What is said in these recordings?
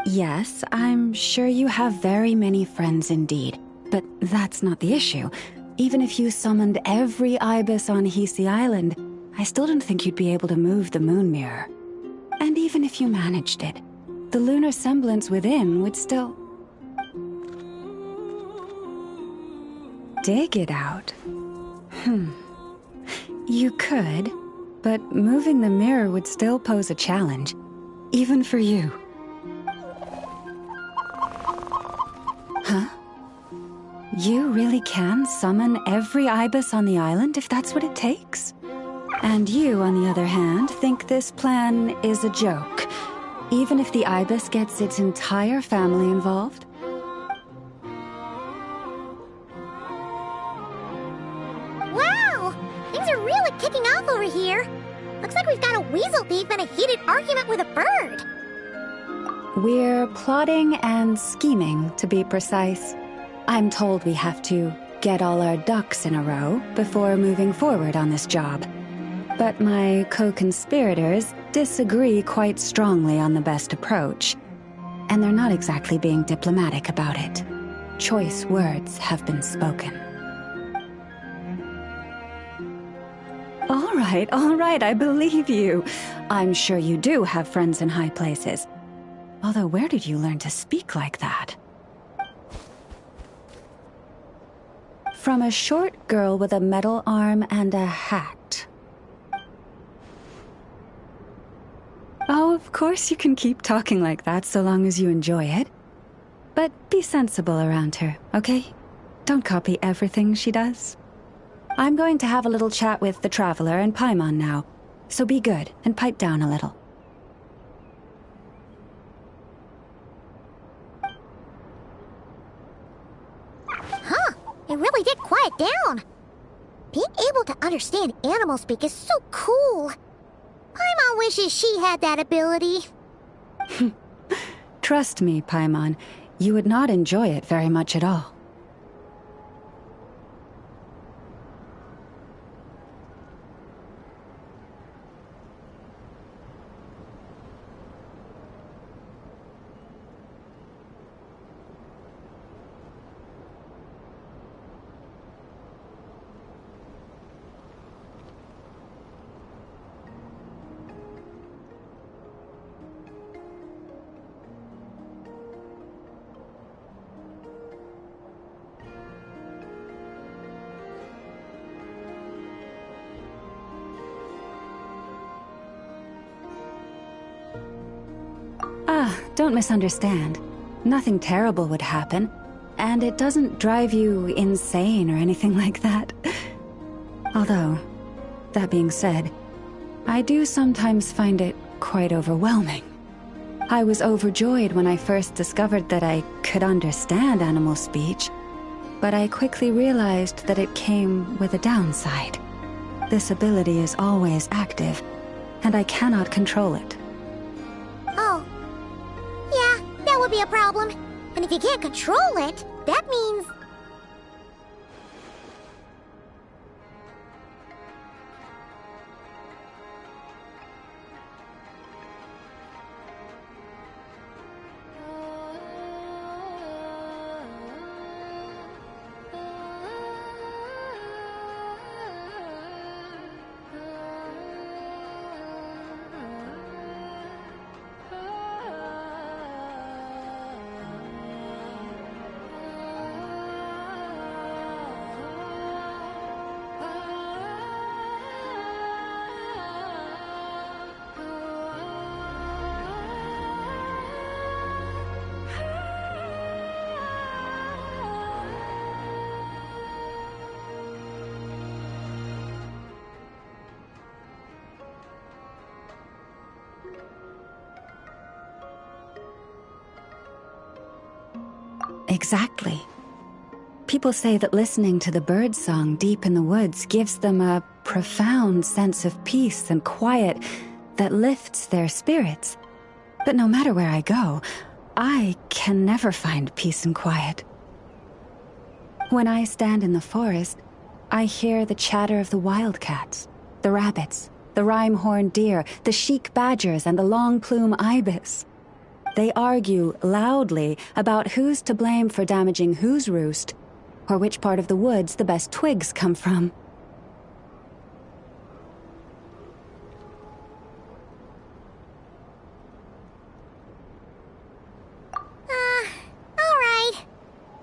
Yes, I'm sure you have very many friends indeed, but that's not the issue. Even if you summoned every ibis on Hisi Island, I still don't think you'd be able to move the moon mirror. And even if you managed it, the lunar semblance within would still... dig it out. You could, but moving the mirror would still pose a challenge, even for you. Huh? You really can summon every ibis on the island if that's what it takes? And you, on the other hand, think this plan is a joke, even if the ibis gets its entire family involved? Wow! Things are really kicking off over here. Looks like we've got a weasel thief and a heated argument with a bird. We're plotting and scheming, to be precise. I'm told we have to get all our ducks in a row before moving forward on this job. But my co-conspirators disagree quite strongly on the best approach, and they're not exactly being diplomatic about it. Choice words have been spoken. All right, I believe you. I'm sure you do have friends in high places. Although, where did you learn to speak like that? From a short girl with a metal arm and a hat. Oh, of course you can keep talking like that so long as you enjoy it. But be sensible around her, okay? Don't copy everything she does. I'm going to have a little chat with the Traveler and Paimon now, so be good and pipe down a little. Huh, it really did quiet down. Being able to understand animal speak is so cool. Paimon wishes she had that ability. Trust me, Paimon, you would not enjoy it very much at all. Don't misunderstand. Nothing terrible would happen, and it doesn't drive you insane or anything like that. Although, that being said, I do sometimes find it quite overwhelming. I was overjoyed when I first discovered that I could understand animal speech, but I quickly realized that it came with a downside. This ability is always active, and I cannot control it. Oh. Yeah, that would be a problem. And if you can't control it, that means... Exactly. People say that listening to the bird song deep in the woods gives them a profound sense of peace and quiet that lifts their spirits. But no matter where I go, I can never find peace and quiet. When I stand in the forest, I hear the chatter of the wildcats, the rabbits, the rhyme-horned deer, the chic badgers, and the long-plume ibis. they argue loudly about who's to blame for damaging whose roost, or which part of the woods the best twigs come from. Alright.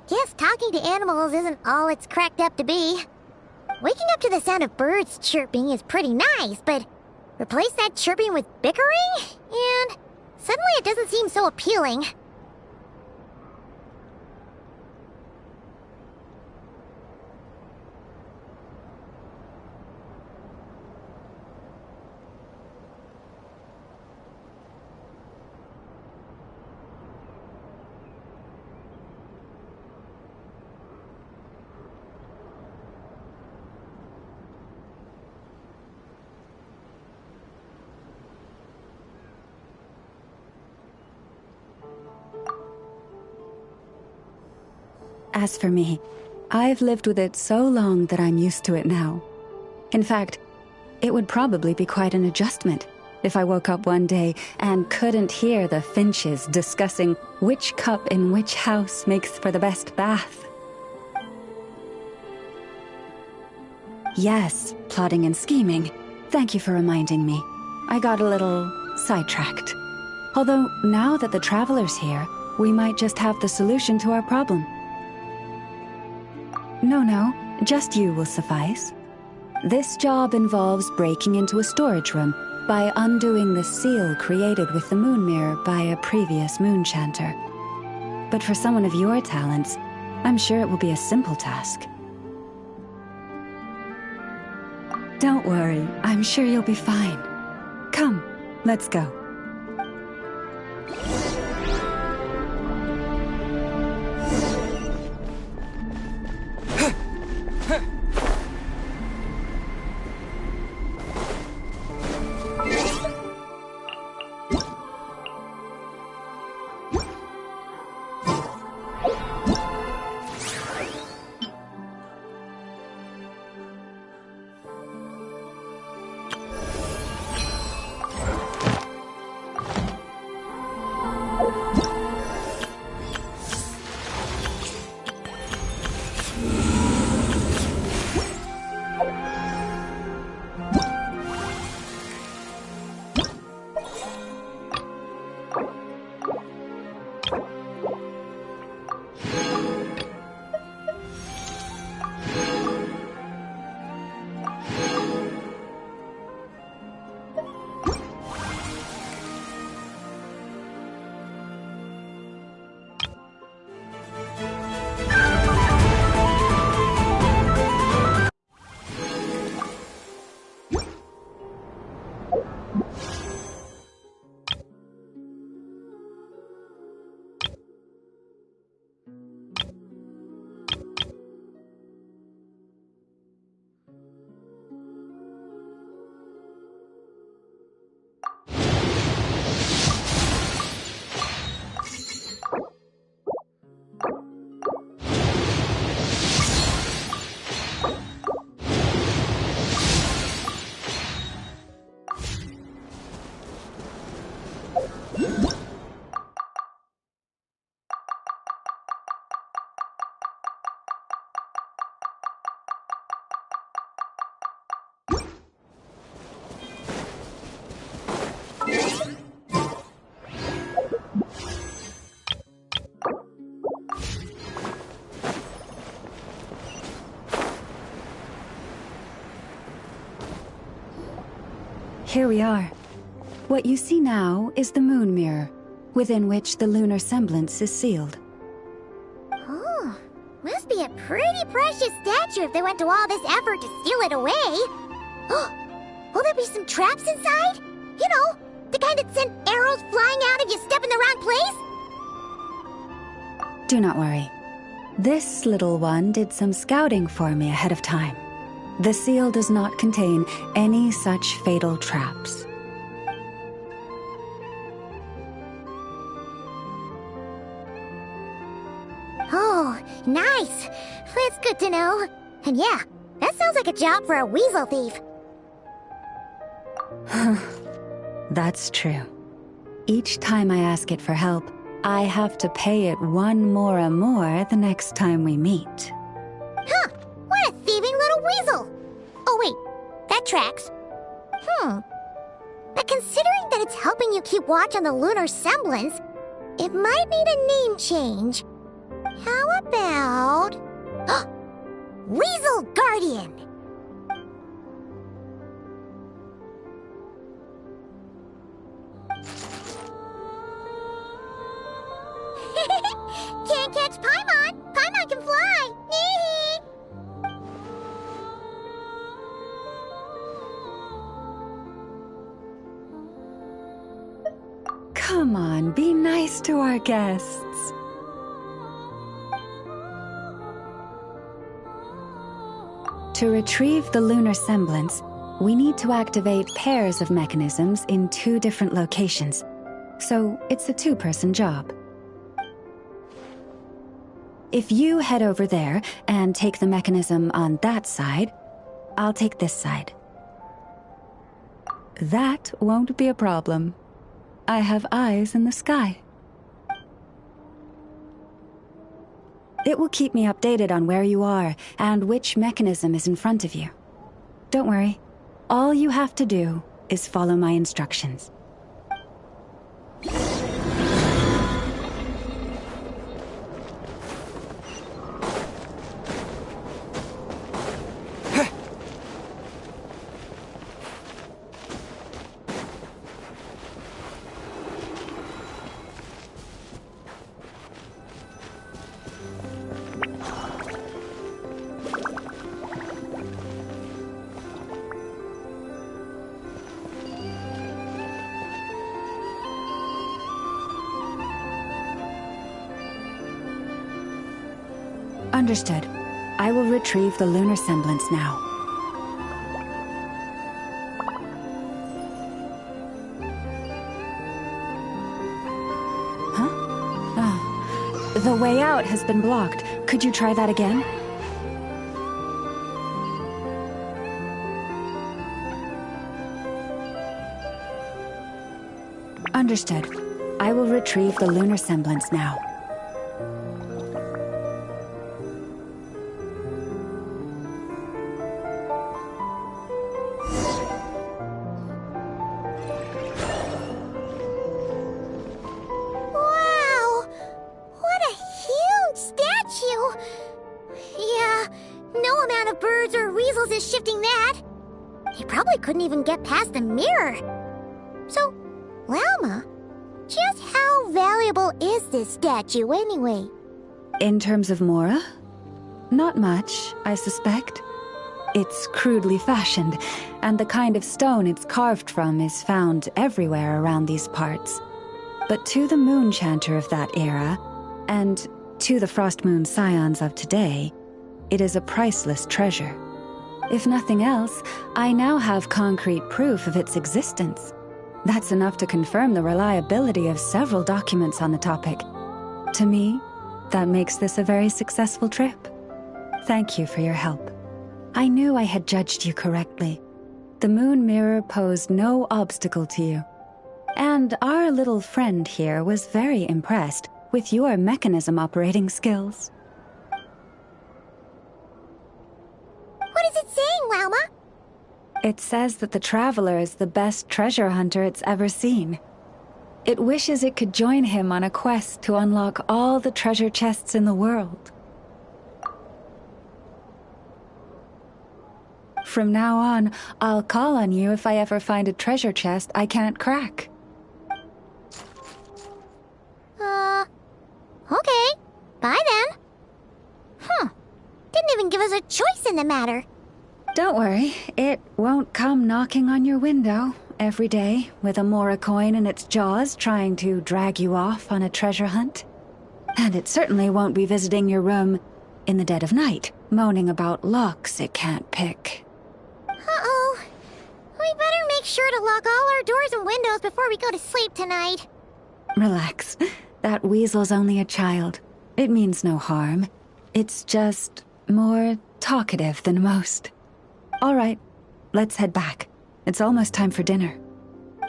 Guess talking to animals isn't all it's cracked up to be. Waking up to the sound of birds chirping is pretty nice, but replace that chirping with bickering? And suddenly it doesn't seem so appealing. As for me, I've lived with it so long that I'm used to it now. In fact, it would probably be quite an adjustment if I woke up one day and couldn't hear the finches discussing which cup in which house makes for the best bath. Yes, plotting and scheming. Thank you for reminding me. I got a little sidetracked. Although, now that the Traveler's here, we might just have the solution to our problem. No, just you will suffice. This job involves breaking into a storage room by undoing the seal created with the moon mirror by a previous moon chanter. But for someone of your talents, I'm sure it will be a simple task. Don't worry, I'm sure you'll be fine. Come, let's go. Here we are. What you see now is the moon mirror, within which the lunar semblance is sealed. Oh, must be a pretty precious statue if they went to all this effort to steal it away. Will there be some traps inside? You know, the kind that send arrows flying out if you step in the wrong place? Do not worry. This little one did some scouting for me ahead of time. The seal does not contain any such fatal traps. Oh, nice. That's good to know. And yeah, that sounds like a job for a weasel thief. That's true. Each time I ask it for help, I have to pay it 1 mora more the next time we meet. Huh, what a thieving little weasel! Oh wait, that tracks. But considering that it's helping you keep watch on the lunar semblance, it might need a name change. How about... Weasel Guardian! Can't catch Paimon! Paimon can fly! Come on, be nice to our guests. To retrieve the lunar semblance, we need to activate pairs of mechanisms in 2 different locations. So it's a 2-person job. If you head over there and take the mechanism on that side, I'll take this side. That won't be a problem. I have eyes in the sky. It will keep me updated on where you are and which mechanism is in front of you. Don't worry. All you have to do is follow my instructions. Understood. I will retrieve the lunar semblance now. Huh? Oh. The way out has been blocked. Could you try that again? Understood. I will retrieve the lunar semblance now. Is shifting that. He probably couldn't even get past the mirror. So, Lalma, just how valuable is this statue anyway? In terms of Mora? Not much, I suspect. It's crudely fashioned, and the kind of stone it's carved from is found everywhere around these parts. But to the moon chanter of that era, and to the Frost Moon scions of today, it is a priceless treasure. If nothing else, I now have concrete proof of its existence. That's enough to confirm the reliability of several documents on the topic. To me, that makes this a very successful trip. Thank you for your help. I knew I had judged you correctly. The moon mirror posed no obstacle to you. And our little friend here was very impressed with your mechanism operating skills. What is it saying, Lalma? It says that the Traveler is the best treasure hunter it's ever seen. It wishes it could join him on a quest to unlock all the treasure chests in the world. From now on, I'll call on you if I ever find a treasure chest I can't crack. Okay. Bye then. Didn't even give us a choice in the matter. Don't worry, it won't come knocking on your window every day with a Mora coin in its jaws trying to drag you off on a treasure hunt. And it certainly won't be visiting your room in the dead of night, moaning about locks it can't pick. Uh-oh. We better make sure to lock all our doors and windows before we go to sleep tonight. Relax. That weasel's only a child. It means no harm. It's just more talkative than most. All right, let's head back. It's almost time for dinner.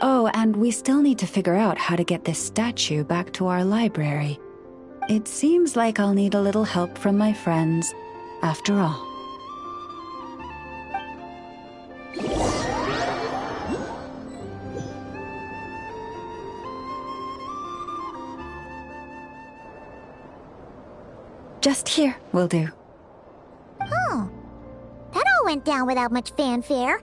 Oh, and we still need to figure out how to get this statue back to our library. It seems like I'll need a little help from my friends, after all. Just here will do. Oh, that all went down without much fanfare.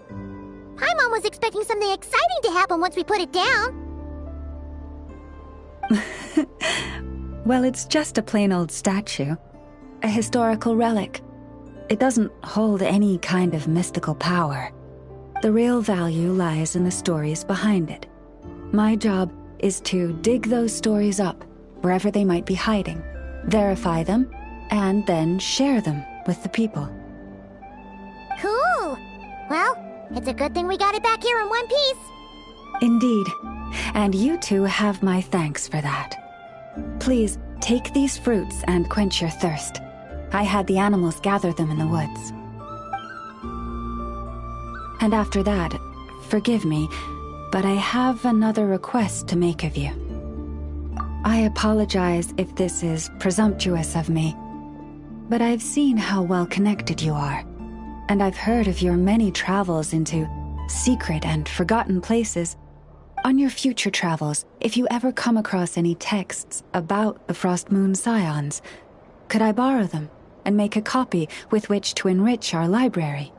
Paimon was expecting something exciting to happen once we put it down. Well, it's just a plain old statue. A historical relic. It doesn't hold any kind of mystical power. The real value lies in the stories behind it. My job is to dig those stories up, wherever they might be hiding, verify them, and then share them with the people. Cool. Well, it's a good thing we got it back here in one piece. Indeed. And you two have my thanks for that. Please, take these fruits and quench your thirst. I had the animals gather them in the woods. And after that, forgive me, but I have another request to make of you. I apologize if this is presumptuous of me, but I've seen how well connected you are, and I've heard of your many travels into secret and forgotten places. On your future travels, if you ever come across any texts about the Frost Moon Scions, could I borrow them and make a copy with which to enrich our library?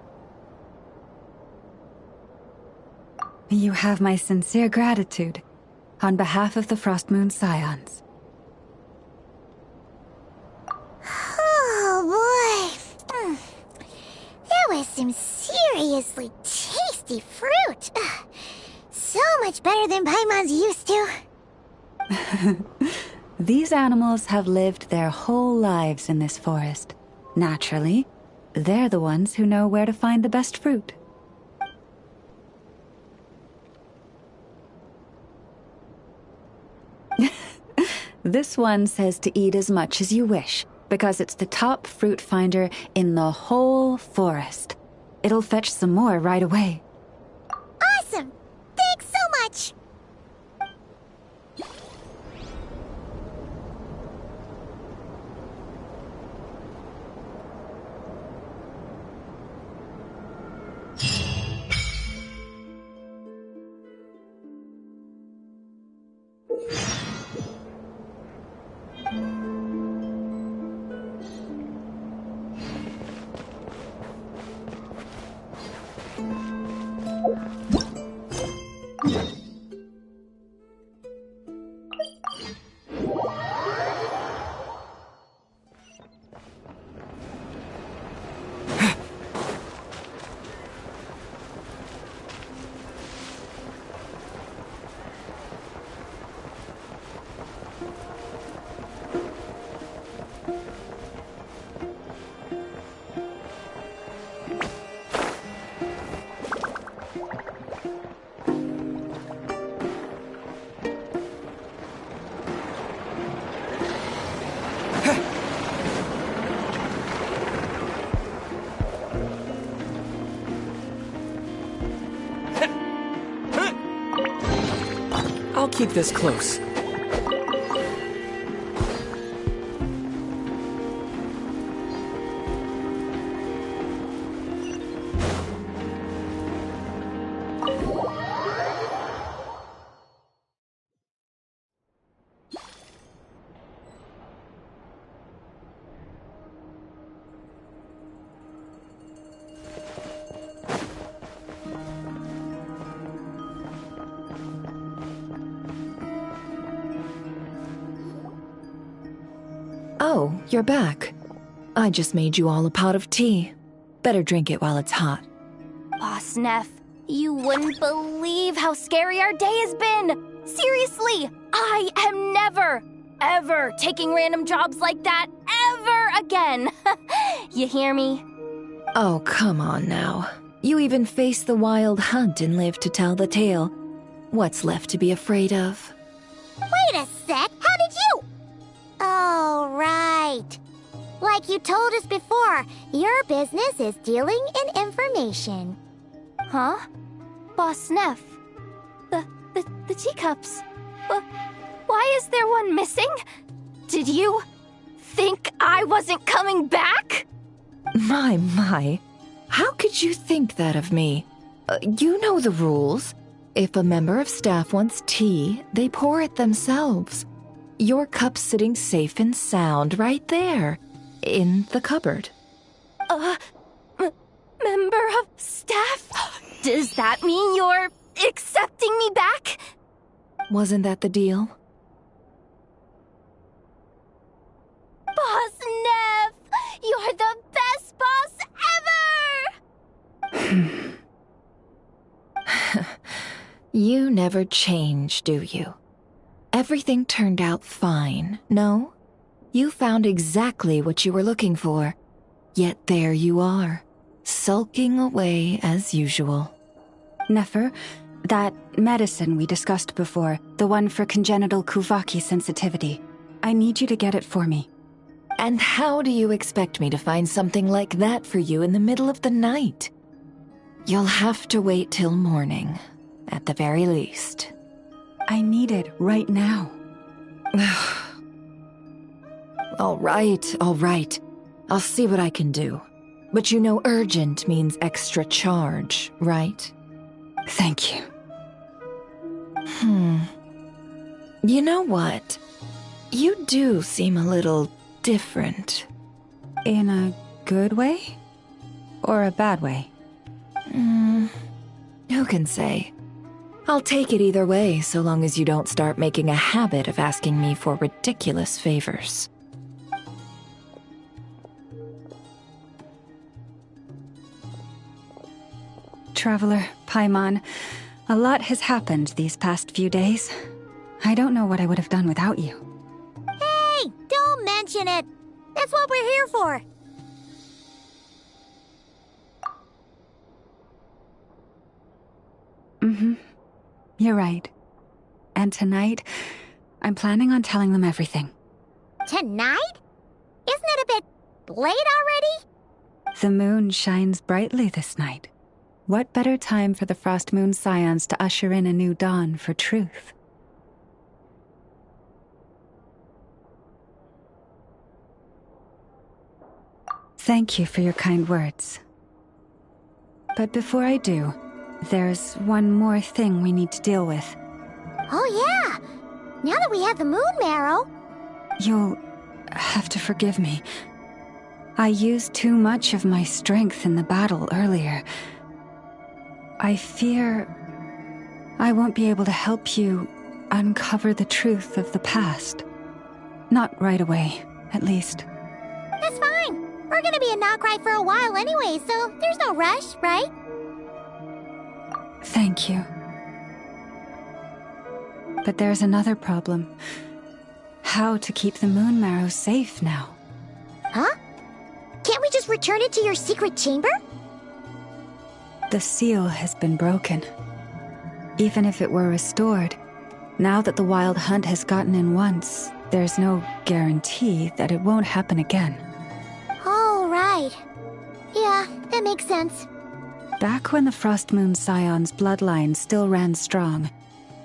You have my sincere gratitude, on behalf of the Frost Moon Scions. Oh boy. That was some seriously tasty fruit. So much better than Paimon's used to. These animals have lived their whole lives in this forest. Naturally, they're the ones who know where to find the best fruit. This one says to eat as much as you wish, because it's the top fruit finder in the whole forest. It'll fetch some more right away. Awesome! Thanks so much! I'll keep this close. Oh, you're back. I just made you all a pot of tea. Better drink it while it's hot. Boss Neff, you wouldn't believe how scary our day has been! Seriously, I am never, ever taking random jobs like that ever again! You hear me? Oh, come on now. You even faced the wild hunt and lived to tell the tale. What's left to be afraid of? Wait a sec, how did you? Oh, right. Like you told us before, your business is dealing in information. Huh? Boss Neff, The teacups. Why is there one missing? Did you think I wasn't coming back? My. How could you think that of me? You know the rules. If a member of staff wants tea, they pour it themselves. Your cup's sitting safe and sound right there, in the cupboard. Member of staff? Does that mean you're accepting me back? Wasn't that the deal? Boss Neff! You're the best boss ever! You never change, do you? Everything turned out fine, no? You found exactly what you were looking for. Yet there you are, sulking away as usual. Nefer, that medicine we discussed before, the one for congenital Kuvaki sensitivity, I need you to get it for me. And how do you expect me to find something like that for you in the middle of the night? You'll have to wait till morning, at the very least. I need it right now. All right. I'll see what I can do. But you know urgent means extra charge, right? Thank you. You know what? You do seem a little different. In a good way? Or a bad way? Who can say? I'll take it either way, so long as you don't start making a habit of asking me for ridiculous favors. Traveler, Paimon, a lot has happened these past few days. I don't know what I would have done without you. Hey, don't mention it. That's what we're here for. You're right. And tonight, I'm planning on telling them everything. Tonight? Isn't it a bit late already? The moon shines brightly this night. What better time for the Frost Moon Scions to usher in a new dawn for truth? Thank you for your kind words. But before I do, there's one more thing we need to deal with. Oh yeah! Now that we have the moon marrow... You'll have to forgive me. I used too much of my strength in the battle earlier. I fear I won't be able to help you uncover the truth of the past. Not right away, at least. That's fine. We're gonna be in Krai for a while anyway, so there's no rush, right? Thank you. But there's another problem. How to keep the moon marrow safe now? Huh? Can't we just return it to your secret chamber? The seal has been broken. Even if it were restored, now that the wild hunt has gotten in once, there's no guarantee that it won't happen again. Oh, right. Yeah, that makes sense. Back when the Frost Moon Scion's bloodline still ran strong,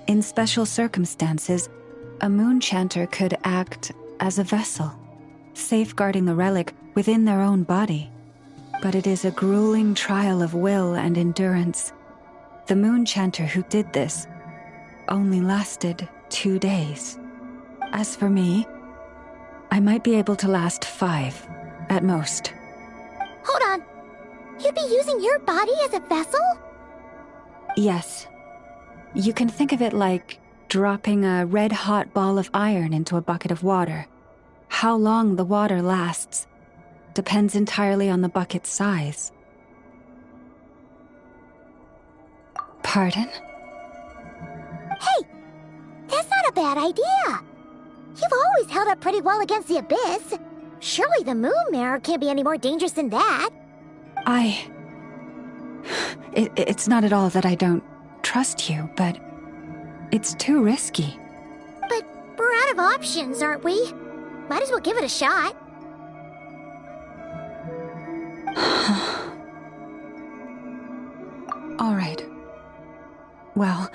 in special circumstances, a moon chanter could act as a vessel, safeguarding the relic within their own body. But it is a grueling trial of will and endurance. The moon chanter who did this only lasted 2 days. As for me, I might be able to last 5, at most. Hold on. You'd be using your body as a vessel? Yes. You can think of it like dropping a red-hot ball of iron into a bucket of water. How long the water lasts depends entirely on the bucket's size. Pardon? Hey, that's not a bad idea. You've always held up pretty well against the abyss. Surely the moon mirror can't be any more dangerous than that. It's not at all that I don't trust you, but it's too risky. But we're out of options, aren't we? Might as well give it a shot. All right. Well,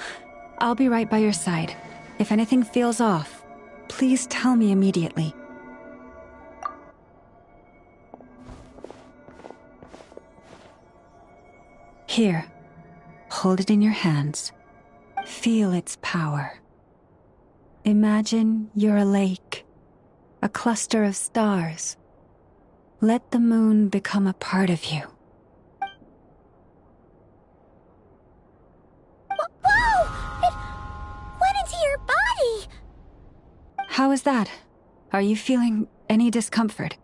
I'll I'll be right by your side. If anything feels off, please tell me immediately. Here, hold it in your hands. Feel its power. Imagine you're a lake, a cluster of stars. Let the moon become a part of you. Whoa! It went into your body! How is that? Are you feeling any discomfort?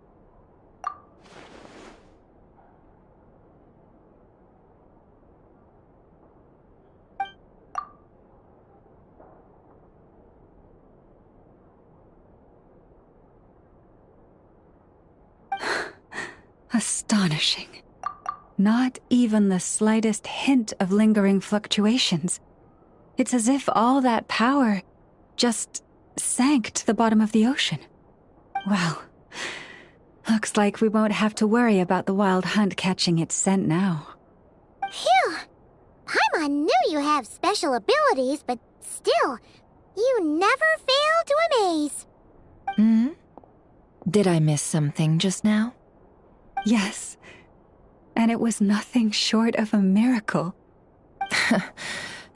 Astonishing. Not even the slightest hint of lingering fluctuations. It's as if all that power just sank to the bottom of the ocean. Well, looks like we won't have to worry about the wild hunt catching its scent now. Phew! Paimon knew you have special abilities, but still, you never fail to amaze. Did I miss something just now? Yes, and it was nothing short of a miracle.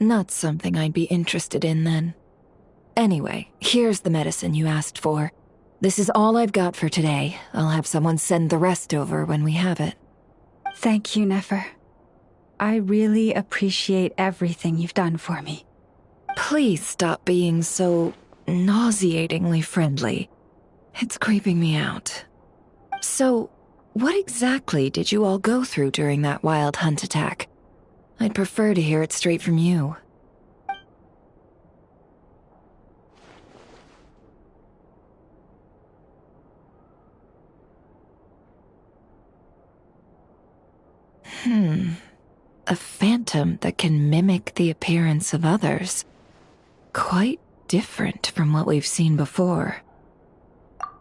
Not something I'd be interested in then. Anyway, here's the medicine you asked for. This is all I've got for today. I'll have someone send the rest over when we have it. Thank you, Nefer. I really appreciate everything you've done for me. Please stop being so nauseatingly friendly. It's creeping me out. So, what exactly did you all go through during that wild hunt attack? I'd prefer to hear it straight from you. A phantom that can mimic the appearance of others. Quite different from what we've seen before.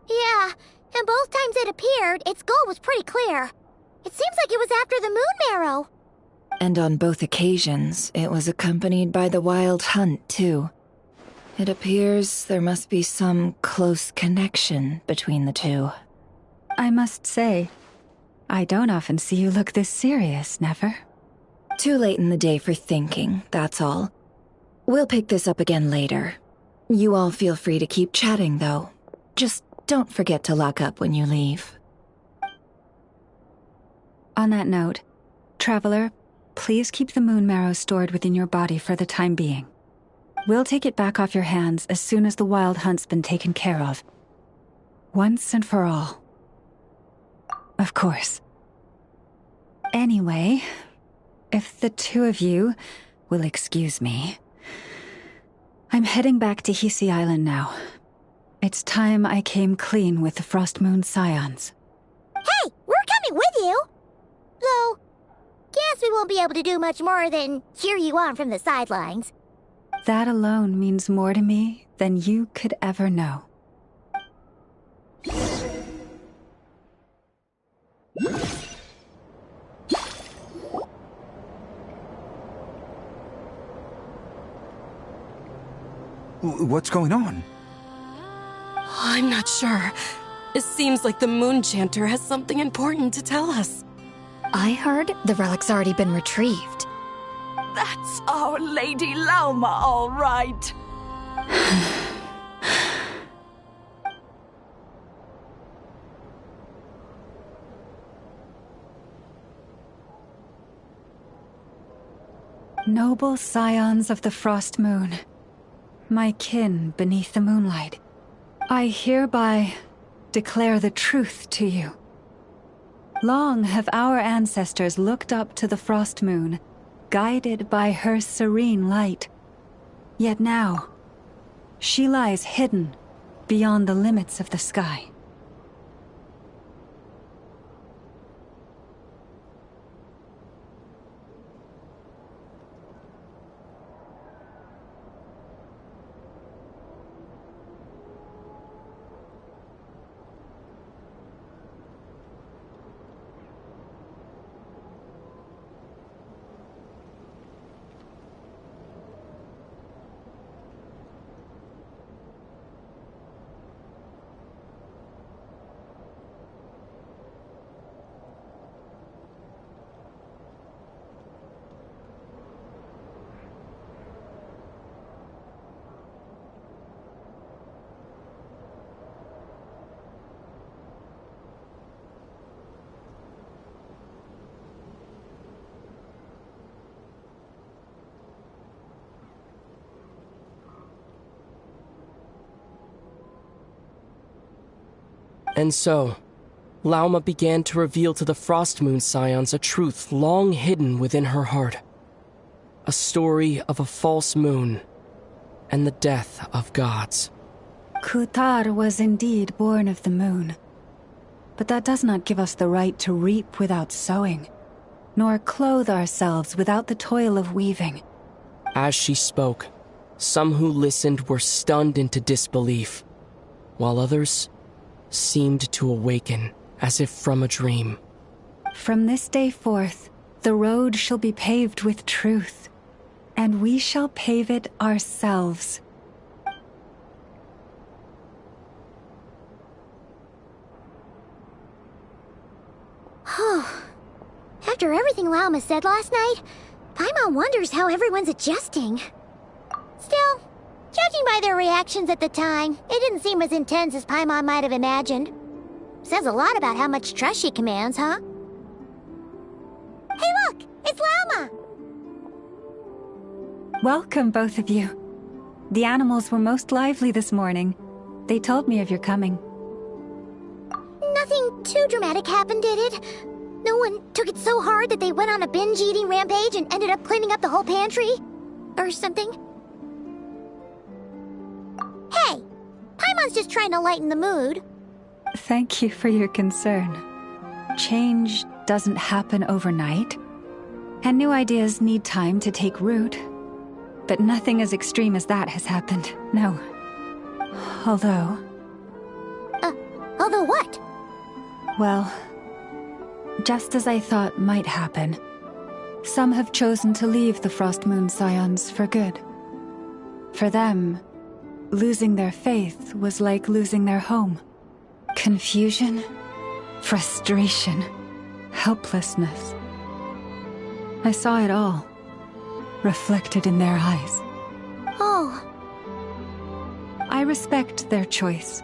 Yeah, and both times it appeared, its goal was pretty clear. It seems like it was after the moon marrow. And on both occasions, it was accompanied by the wild hunt, too. It appears there must be some close connection between the two. I must say, I don't often see you look this serious, Nefer. Too late in the day for thinking, that's all. We'll pick this up again later. You all feel free to keep chatting, though. Just don't forget to lock up when you leave. On that note, Traveler, please keep the moon marrow stored within your body for the time being. We'll take it back off your hands as soon as the wild hunt's been taken care of. Once and for all. Of course. Anyway, if the two of you will excuse me, I'm heading back to Hisi Island now. It's time I came clean with the Frost Moon Scions. Hey, we're coming with you! Though, guess we won't be able to do much more than cheer you on from the sidelines. That alone means more to me than you could ever know. What's going on? I'm not sure. It seems like the Moon Chanter has something important to tell us. I heard the relic's already been retrieved. That's Our Lady Lauma, all right. Noble scions of the Frost Moon, my kin beneath the moonlight, I hereby declare the truth to you. Long have our ancestors looked up to the Frost Moon, guided by her serene light. Yet now, she lies hidden beyond the limits of the sky. And so, Lauma began to reveal to the Frost Moon Scions a truth long hidden within her heart. A story of a false moon and the death of gods. Kutar was indeed born of the moon. But that does not give us the right to reap without sowing, nor clothe ourselves without the toil of weaving. As she spoke, some who listened were stunned into disbelief, while others seemed to awaken as if from a dream. From this day forth, the road shall be paved with truth, and we shall pave it ourselves. After everything Lauma said last night, Paimon wonders how everyone's adjusting. Still, judging by their reactions at the time, it didn't seem as intense as Paimon might have imagined. Says a lot about how much trust she commands, huh? Hey look! It's Lauma! Welcome, both of you. The animals were most lively this morning. They told me of your coming. Nothing too dramatic happened, did it? No one took it so hard that they went on a binge-eating rampage and ended up cleaning up the whole pantry? Or something? Hey! Paimon's just trying to lighten the mood. Thank you for your concern. Change doesn't happen overnight, and new ideas need time to take root. But nothing as extreme as that has happened, no. Although... Although what? Well, just as I thought might happen, some have chosen to leave the Frost Moon Scions for good. For them, losing their faith was like losing their home. Confusion, frustration, helplessness. I saw it all, reflected in their eyes. Oh. I respect their choice.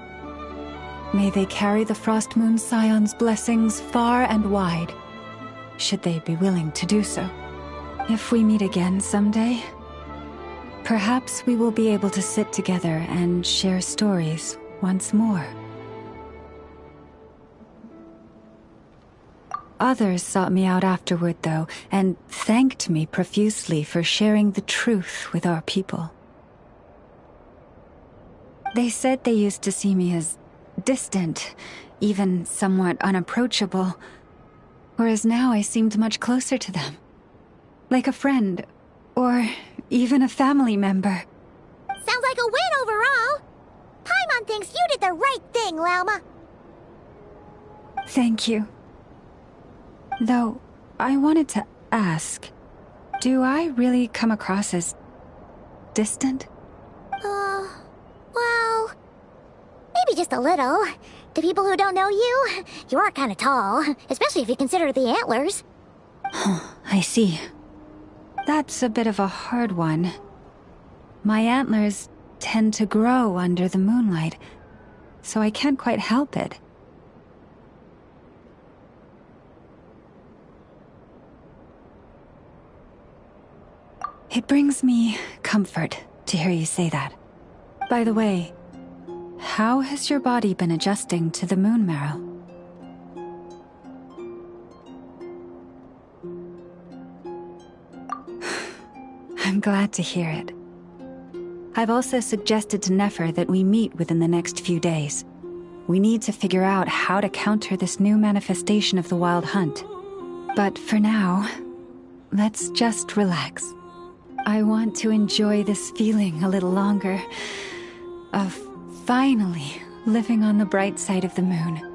May they carry the Frost Moon Scion's blessings far and wide, should they be willing to do so. If we meet again someday, perhaps we will be able to sit together and share stories once more. Others sought me out afterward, though, and thanked me profusely for sharing the truth with our people. They said they used to see me as distant, even somewhat unapproachable, whereas now I seemed much closer to them. Like a friend, or even a family member. Sounds like a win overall! Paimon thinks you did the right thing, Lauma. Thank you. Though, I wanted to ask, do I really come across as distant? Well... maybe just a little. To people who don't know you, you are kind of tall, especially if you consider the antlers. I see. That's a bit of a hard one. My antlers tend to grow under the moonlight, so I can't quite help it. It brings me comfort to hear you say that. By the way, how has your body been adjusting to the moon marrow? I'm glad to hear it. I've also suggested to Nefer that we meet within the next few days. We need to figure out how to counter this new manifestation of the Wild Hunt. But for now, let's just relax. I want to enjoy this feeling a little longer of finally living on the bright side of the moon.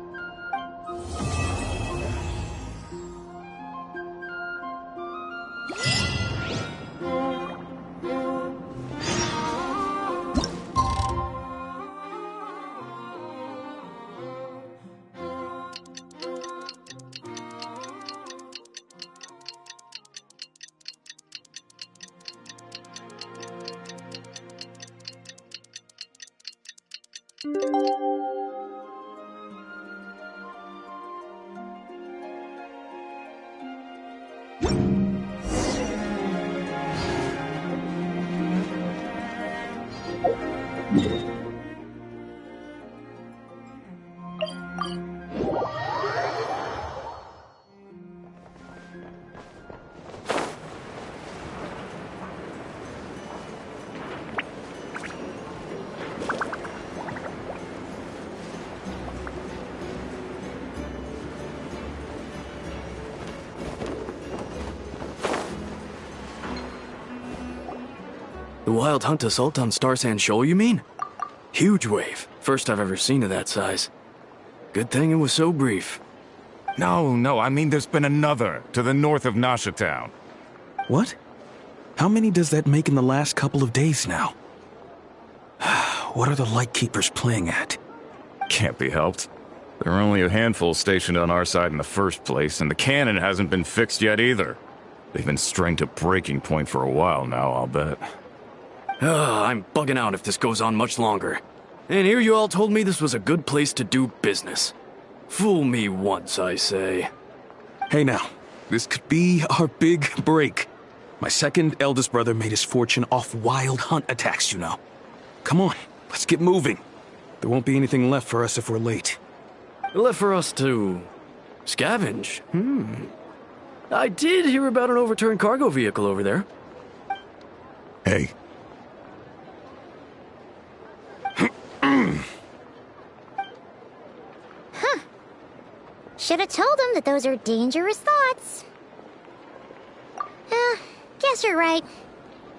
wild hunt assault on Star Sand Shoal, you mean? Huge wave. First I've ever seen of that size. Good thing it was so brief. No, I mean there's been another to the north of Nasha Town. What? How many does that make in the last couple of days now? What are the Lightkeepers playing at? Can't be helped. There are only a handful stationed on our side in the first place, and the cannon hasn't been fixed yet either. They've been strained to breaking point for a while now, I'll bet. I'm bugging out if this goes on much longer. And here you all told me this was a good place to do business. Fool me once, I say. Hey now, this could be our big break. My second eldest brother made his fortune off wild hunt attacks, you know. Come on, let's get moving. There won't be anything left for us if we're late. Left for us to scavenge? I did hear about an overturned cargo vehicle over there. Hey. Should have told him that those are dangerous thoughts. Guess you're right.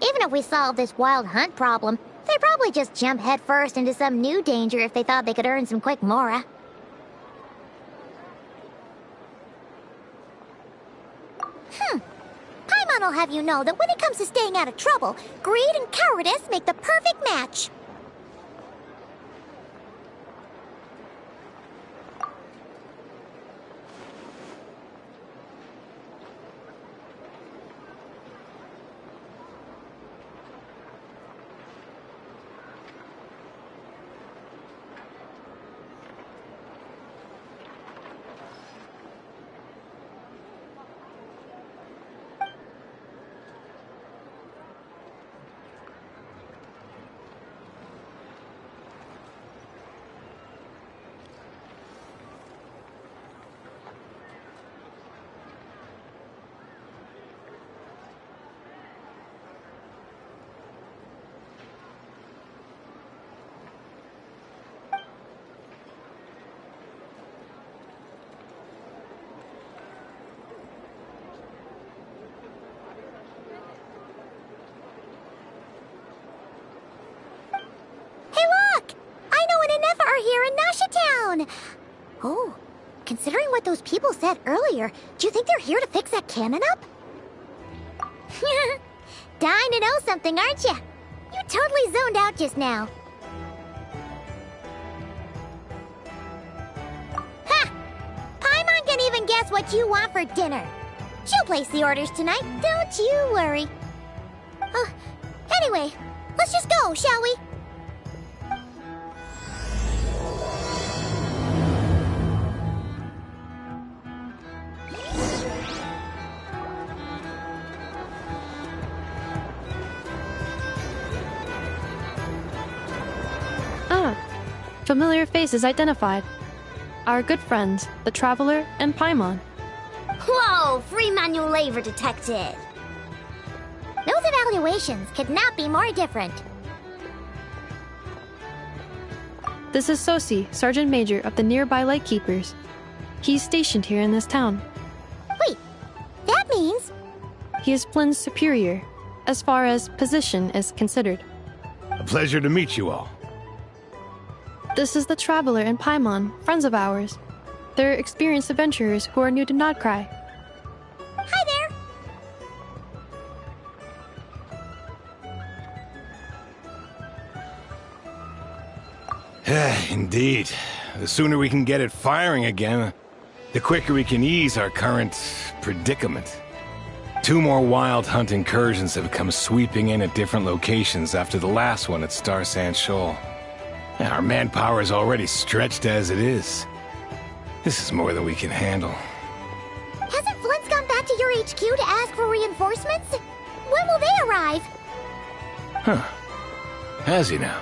Even if we solve this wild hunt problem, they'd probably just jump headfirst into some new danger if they thought they could earn some quick mora. Paimon will have you know that when it comes to staying out of trouble, greed and cowardice make the perfect match. Oh, considering what those people said earlier, do you think they're here to fix that cannon up? Dying to know something, aren't you? You totally zoned out just now. Ha! Paimon can even guess what you want for dinner. She'll place the orders tonight, don't you worry. Anyway, let's just go, shall we? Familiar faces identified. Our good friends, the Traveler and Paimon. Whoa, free manual labor detected. Those evaluations could not be more different. This is Sosi, Sergeant Major of the nearby Lightkeepers. He's stationed here in this town. Wait, that means... He is Flynn's superior, as far as position is considered. A pleasure to meet you all. This is the Traveler and Paimon, friends of ours. They're experienced adventurers who are new to Krai. Hi there! Indeed. The sooner we can get it firing again, the quicker we can ease our current predicament. 2 more wild hunt incursions have come sweeping in at different locations after the last one at Star Sand Shoal. Our manpower is already stretched as it is. This is more than we can handle. Hasn't Flint's gone back to your HQ to ask for reinforcements? When will they arrive? Huh. Has he now?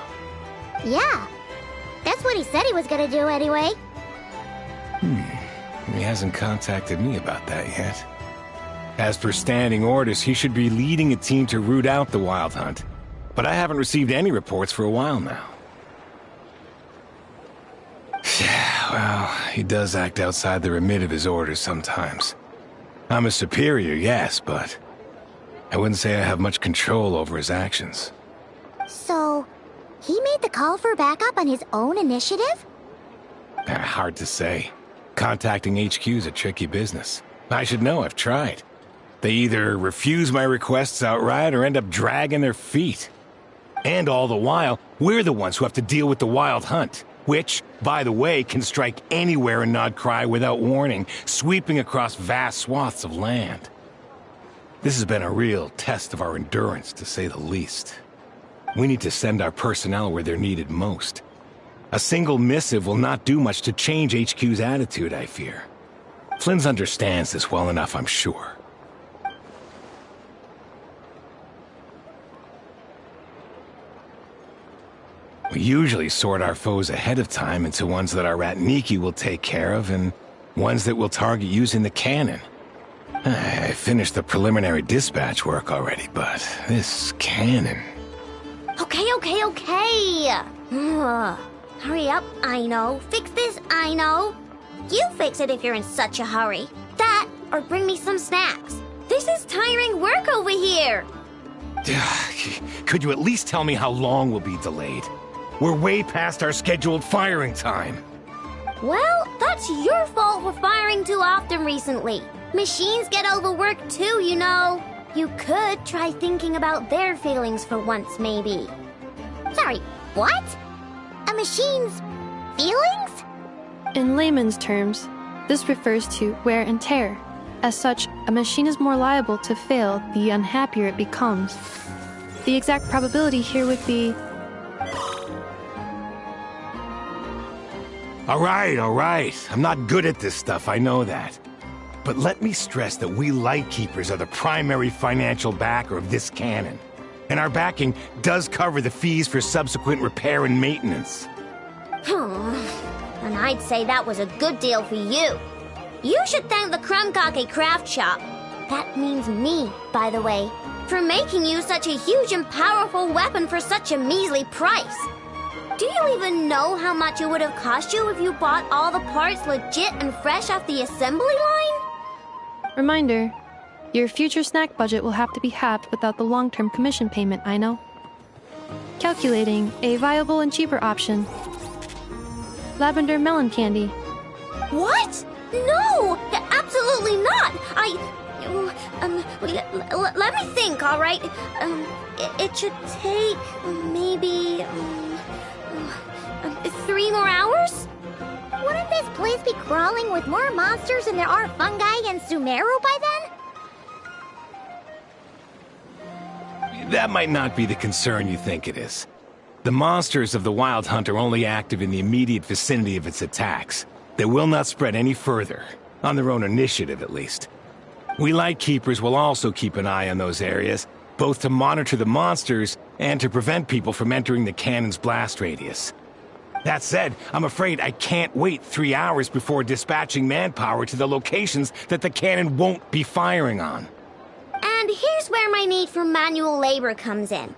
Yeah. That's what he said he was gonna do anyway. He hasn't contacted me about that yet. As per standing orders, he should be leading a team to root out the wild hunt. But I haven't received any reports for a while now. Well, he does act outside the remit of his orders sometimes. I'm a superior, yes, but I wouldn't say I have much control over his actions. to call for backup on his own initiative? Hard to say. Contacting HQ's a tricky business. I should know, I've tried. They either refuse my requests outright or end up dragging their feet. And all the while, we're the ones who have to deal with the Wild Hunt, which, by the way, can strike anywhere in Krai without warning, sweeping across vast swaths of land. This has been a real test of our endurance, to say the least. We need to send our personnel where they're needed most. A single missive will not do much to change HQ's attitude, I fear. Flynn's understands this well enough, I'm sure. We usually sort our foes ahead of time into ones that our rat Niki will take care of and ones that we'll target using the cannon. I finished the preliminary dispatch work already, but this cannon... Okay. Hurry up, I know. Fix this, I know. You fix it if you're in such a hurry. That, or bring me some snacks. This is tiring work over here. Could you at least tell me how long we'll be delayed? We're way past our scheduled firing time. Well, that's your fault for firing too often recently. Machines get overworked too, you know. You could try thinking about their feelings for once, maybe. Sorry, what? A machine's feelings? In layman's terms, this refers to wear and tear. As such, a machine is more liable to fail the unhappier it becomes. The exact probability here would be... All right. I'm not good at this stuff, I know that. But let me stress that we Lightkeepers are the primary financial backer of this cannon. And our backing does cover the fees for subsequent repair and maintenance. And I'd say that was a good deal for you. You should thank the Krumkake craft shop. That means me, by the way, for making you such a huge and powerful weapon for such a measly price. Do you even know how much it would have cost you if you bought all the parts legit and fresh off the assembly line? Reminder, your future snack budget will have to be halved without the long-term commission payment, I know. Calculating a viable and cheaper option. Lavender melon candy. What? No! Absolutely not! Let me think, all right? It should take maybe 3 more hours? Wouldn't this place be crawling with more monsters than there are fungi and Sumeru by then? That might not be the concern you think it is. The monsters of the Wild Hunt are only active in the immediate vicinity of its attacks. They will not spread any further, on their own initiative at least. We Lightkeepers will also keep an eye on those areas, both to monitor the monsters and to prevent people from entering the cannon's blast radius. That said, I'm afraid I can't wait 3 hours before dispatching manpower to the locations that the cannon won't be firing on. And here's where my need for manual labor comes in.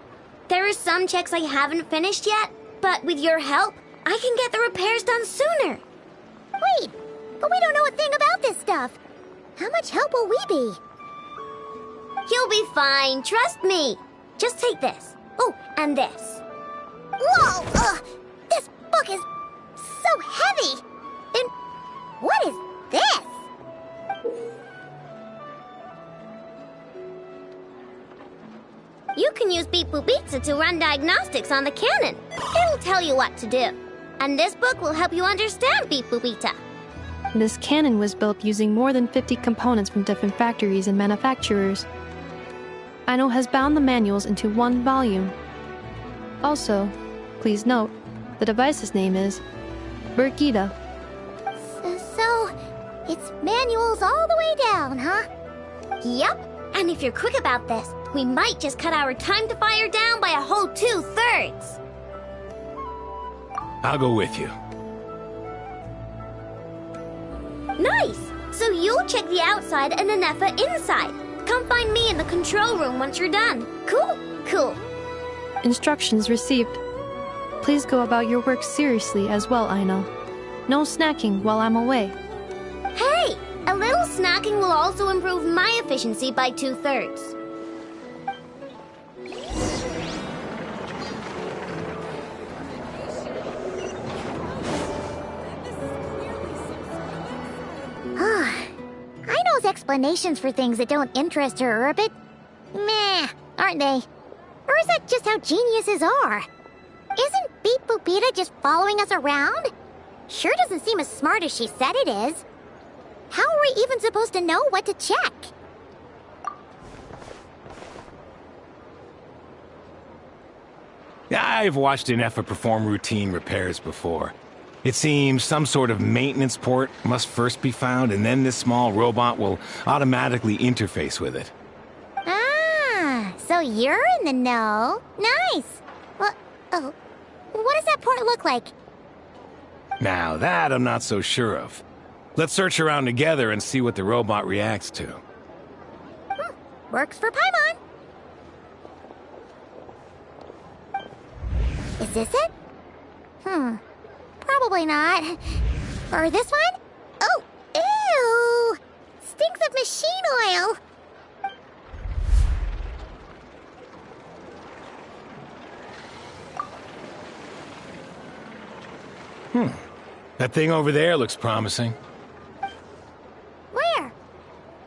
There are some checks I haven't finished yet, but with your help, I can get the repairs done sooner. Wait, but we don't know a thing about this stuff. How much help will we be? You'll be fine, trust me. Just take this. Oh, and this. Whoa! This book is so heavy! And what is this? You can use Beep Boop Pizza to run diagnostics on the cannon. It'll tell you what to do. And this book will help you understand Beep Boop Pizza. This cannon was built using more than 50 components from different factories and manufacturers. Aino has bound the manuals into one volume. Also, please note, the device's name is Burkita. So, it's manuals all the way down, huh? Yep, and if you're quick about this, we might just cut our time to fire down by a whole 2/3. I'll go with you. Nice! So you'll check the outside and Anefa inside. Come find me in the control room once you're done. Cool. Instructions received. Please go about your work seriously as well, Aino. No snacking while I'm away. Hey! A little snacking will also improve my efficiency by 2/3. Sometimes explanations for things that don't interest her are a bit meh, aren't they? Or is that just how geniuses are? Isn't Beep Boopita just following us around? Sure doesn't seem as smart as she said it is. How are we even supposed to know what to check? I've watched Ineffa perform routine repairs before. It seems some sort of maintenance port must first be found, and then this small robot will automatically interface with it. Ah, so you're in the know. Nice. Well, oh, what does that port look like? Now that I'm not so sure of. Let's search around together and see what the robot reacts to. Works for Paimon. Is this it? Probably not. Or this one? Oh, ew! Stinks of machine oil. That thing over there looks promising. Where?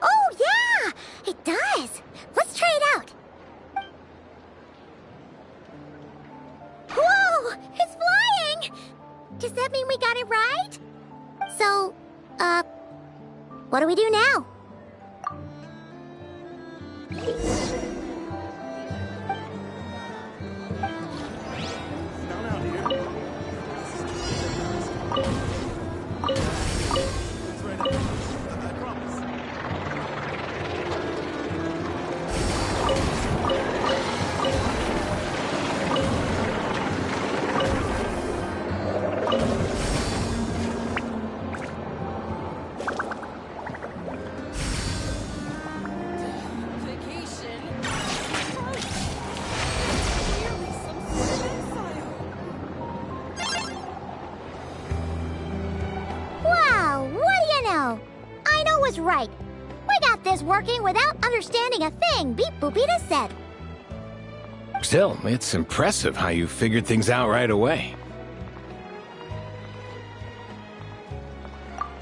Oh, yeah! It does! Let's try it out. Whoa! It's flying! Does that mean we got it right? So, what do we do now? Right. We got this working without understanding a thing Beep Boopita said. Still, it's impressive how you figured things out right away.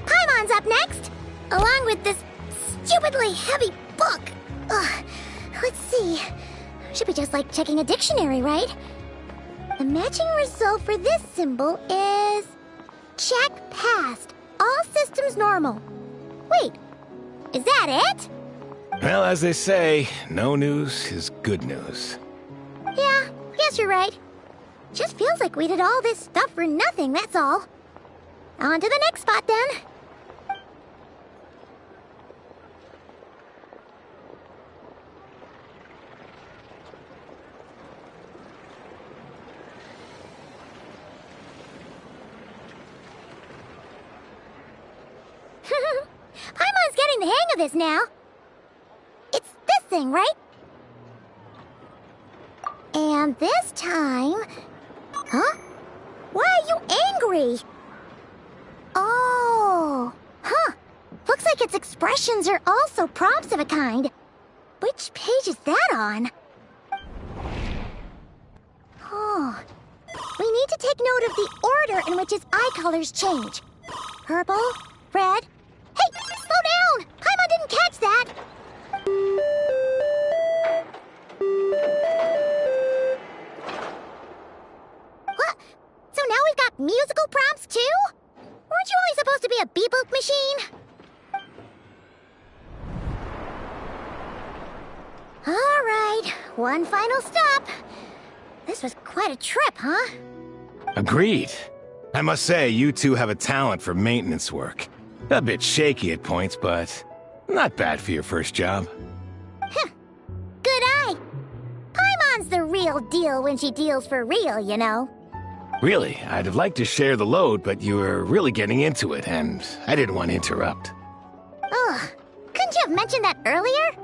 Paimon's up next, along with this stupidly heavy book. Ugh. Let's see. Should be just like checking a dictionary, right? The matching result for this symbol is... check passed. All systems normal. Wait, is that it? Well, as they say, no news is good news. Yeah, guess you're right. Just feels like we did all this stuff for nothing, that's all. On to the next spot, then. Paimon's getting the hang of this now. It's this thing, right? And this time... Huh? Why are you angry? Oh... Huh. Looks like its expressions are also prompts of a kind. Which page is that on? Oh... We need to take note of the order in which its eye colors change. Purple, red... Hey! Slow down! Paimon didn't catch that! What? So now we've got musical prompts too? Weren't you only supposed to be a beep-boop machine? Alright, one final stop. This was quite a trip, huh? Agreed. I must say, you two have a talent for maintenance work. A bit shaky at points, but not bad for your first job. Huh. Good eye. Paimon's the real deal when she deals for real, you know. Really, I'd have liked to share the load, but you were really getting into it, and I didn't want to interrupt. Ugh. Couldn't you have mentioned that earlier?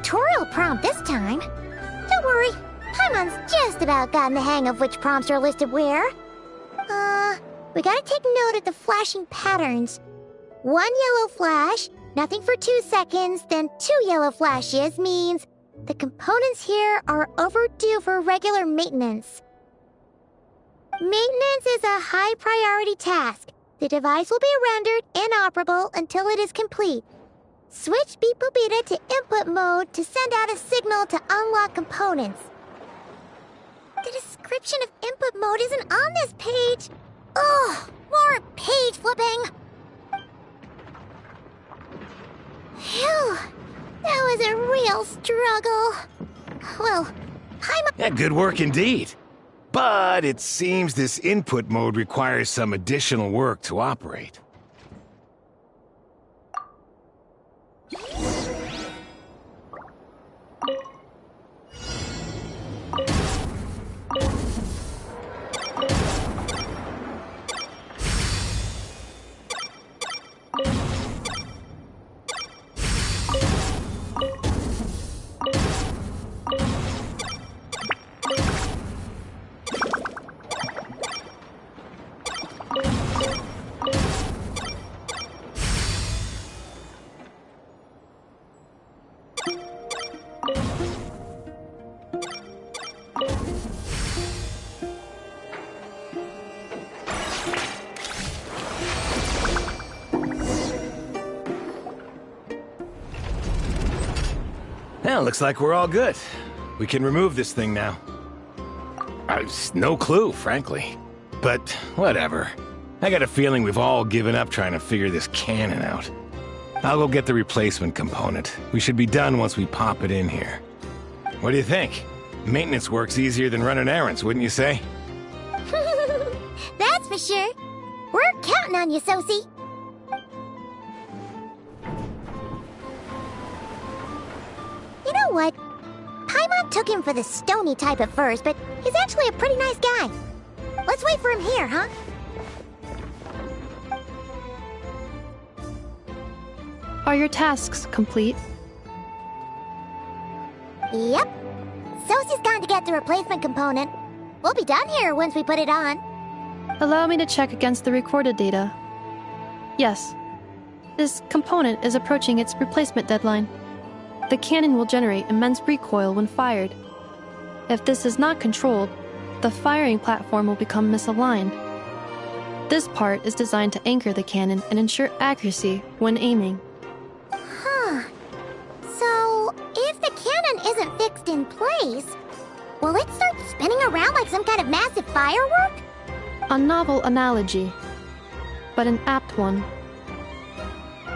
tutorial prompt this time. Don't worry, Paimon's just about gotten the hang of which prompts are listed where. We gotta take note of the flashing patterns. 1 yellow flash, nothing for 2 seconds, then 2 yellow flashes means the components here are overdue for regular maintenance. Maintenance is a high priority task. The device will be rendered inoperable until it is complete. Switch Beep Boopita to input mode to send out a signal to unlock components. The description of input mode isn't on this page. Ugh, more page flipping. Phew, that was a real struggle. Well, Yeah, good work indeed. But it seems this input mode requires some additional work to operate. Well, looks like we're all good. We can remove this thing now. No clue, frankly. But whatever. I got a feeling we've all given up trying to figure this cannon out. I'll go get the replacement component. We should be done once we pop it in here. What do you think? Maintenance work's easier than running errands, wouldn't you say? that's for sure. We're counting on you, Sosie. You know what? Paimon took him for the stony type at first, but he's actually a pretty nice guy. Let's wait for him here, huh? Are your tasks complete? Yep. Sosie's gone to get the replacement component. We'll be done here once we put it on. Allow me to check against the recorded data. Yes. This component is approaching its replacement deadline. The cannon will generate immense recoil when fired. If this is not controlled, the firing platform will become misaligned. This part is designed to anchor the cannon and ensure accuracy when aiming. Huh. So, if the cannon isn't fixed in place, will it start spinning around like some kind of massive firework? A novel analogy, but an apt one.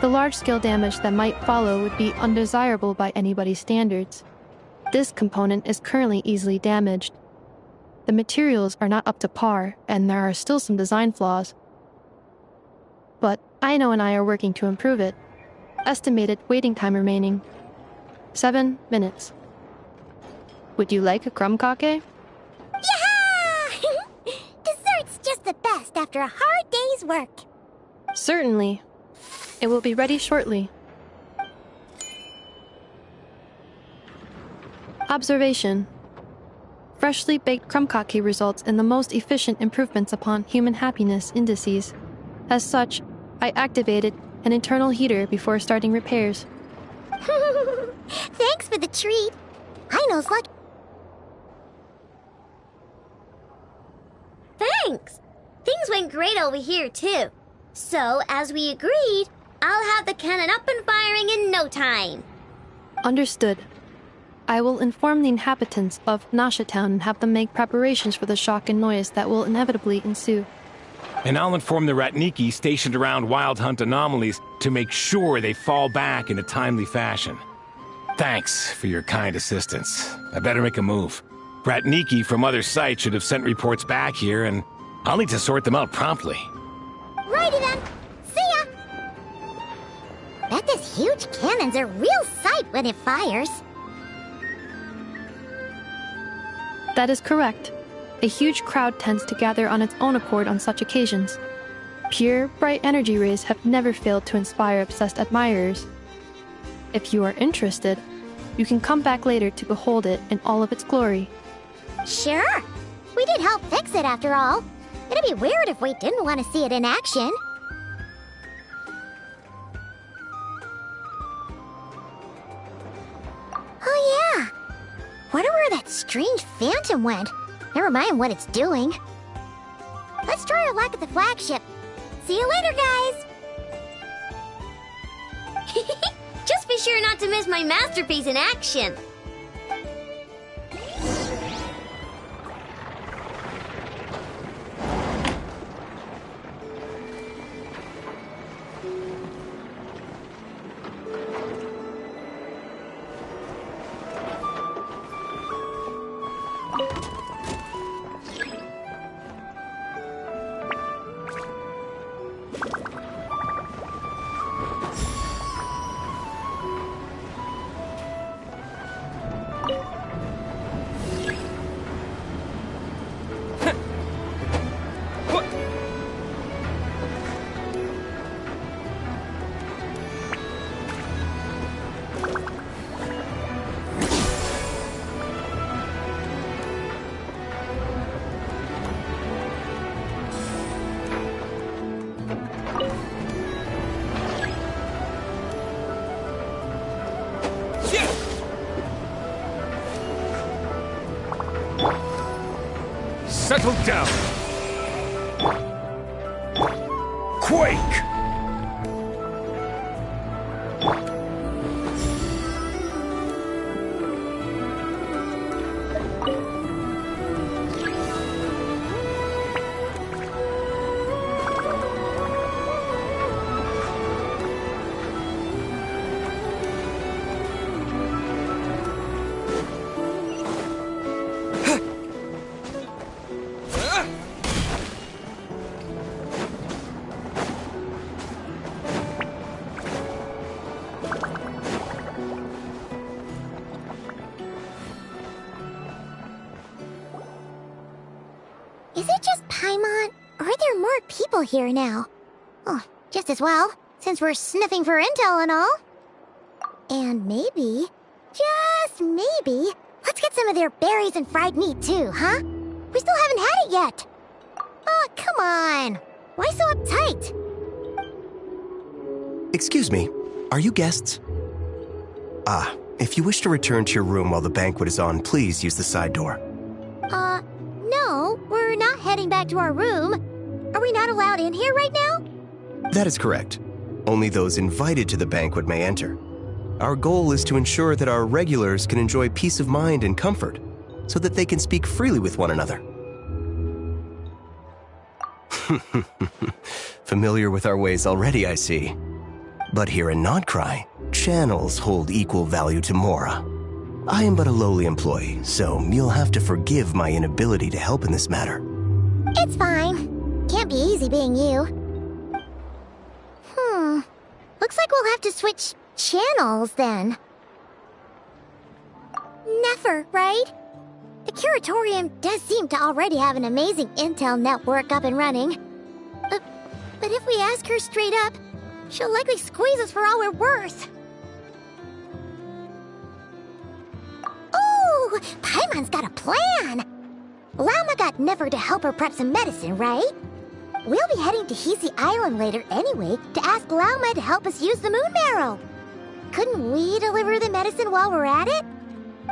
The large-scale damage that might follow would be undesirable by anybody's standards. This component is currently easily damaged. The materials are not up to par, and there are still some design flaws. But Aino and I are working to improve it. Estimated waiting time remaining: 7 minutes. Would you like a crumb cake? Yeah! Dessert's just the best after a hard day's work. Certainly. It will be ready shortly. Observation. Freshly baked krumkake results in the most efficient improvements upon human happiness indices. As such, I activated an internal heater before starting repairs. Thanks for the treat. Aino's lucky. Thanks. Things went great over here, too. So, as we agreed, I'll have the cannon up and firing in no time. Understood. I will inform the inhabitants of Nasha Town and have them make preparations for the shock and noise that will inevitably ensue. And I'll inform the Ratniki stationed around Wild Hunt anomalies to make sure they fall back in a timely fashion. Thanks for your kind assistance. I better make a move. Ratniki from other sites should have sent reports back here, and I'll need to sort them out promptly. Righty then. See ya! Bet this huge cannon's a real sight when it fires. That is correct. A huge crowd tends to gather on its own accord on such occasions. Pure, bright energy rays have never failed to inspire obsessed admirers. If you are interested, You can come back later to behold it in all of its glory. Sure. We did help fix it after all. It'd be weird if we didn't want to see it in action. Oh yeah. Wonder where that strange phantom went. Never mind what it's doing. Let's try our luck at the flagship. See you later, guys! Just be sure not to miss my masterpiece in action. Settle down! Quake! Is it just Paimon, or are there more people here now? Oh, just as well, since we're sniffing for intel and all. And maybe, just maybe, let's get some of their berries and fried meat too, huh? We still haven't had it yet. Oh, come on. Why so uptight? Excuse me, are you guests? If you wish to return to your room while the banquet is on, please use the side door. No, we're not heading back to our room. Are we not allowed in here right now? That is correct. Only those invited to the banquet may enter. Our goal is to ensure that our regulars can enjoy peace of mind and comfort, so that they can speak freely with one another. Familiar with our ways already, I see. But here in Krai, channels hold equal value to Mora. I am but a lowly employee, so you'll have to forgive my inability to help in this matter. It's fine. Can't be easy being you. Looks like we'll have to switch channels then. Never, right? The Curatorium does seem to already have an amazing intel network up and running. But if we ask her straight up, she'll likely squeeze us for all we're worth. Ooh, Paimon's got a plan! Lauma got Nefer to help her prep some medicine, right? We'll be heading to Hisi Island later anyway to ask Lauma to help us use the moon marrow. Couldn't we deliver the medicine while we're at it?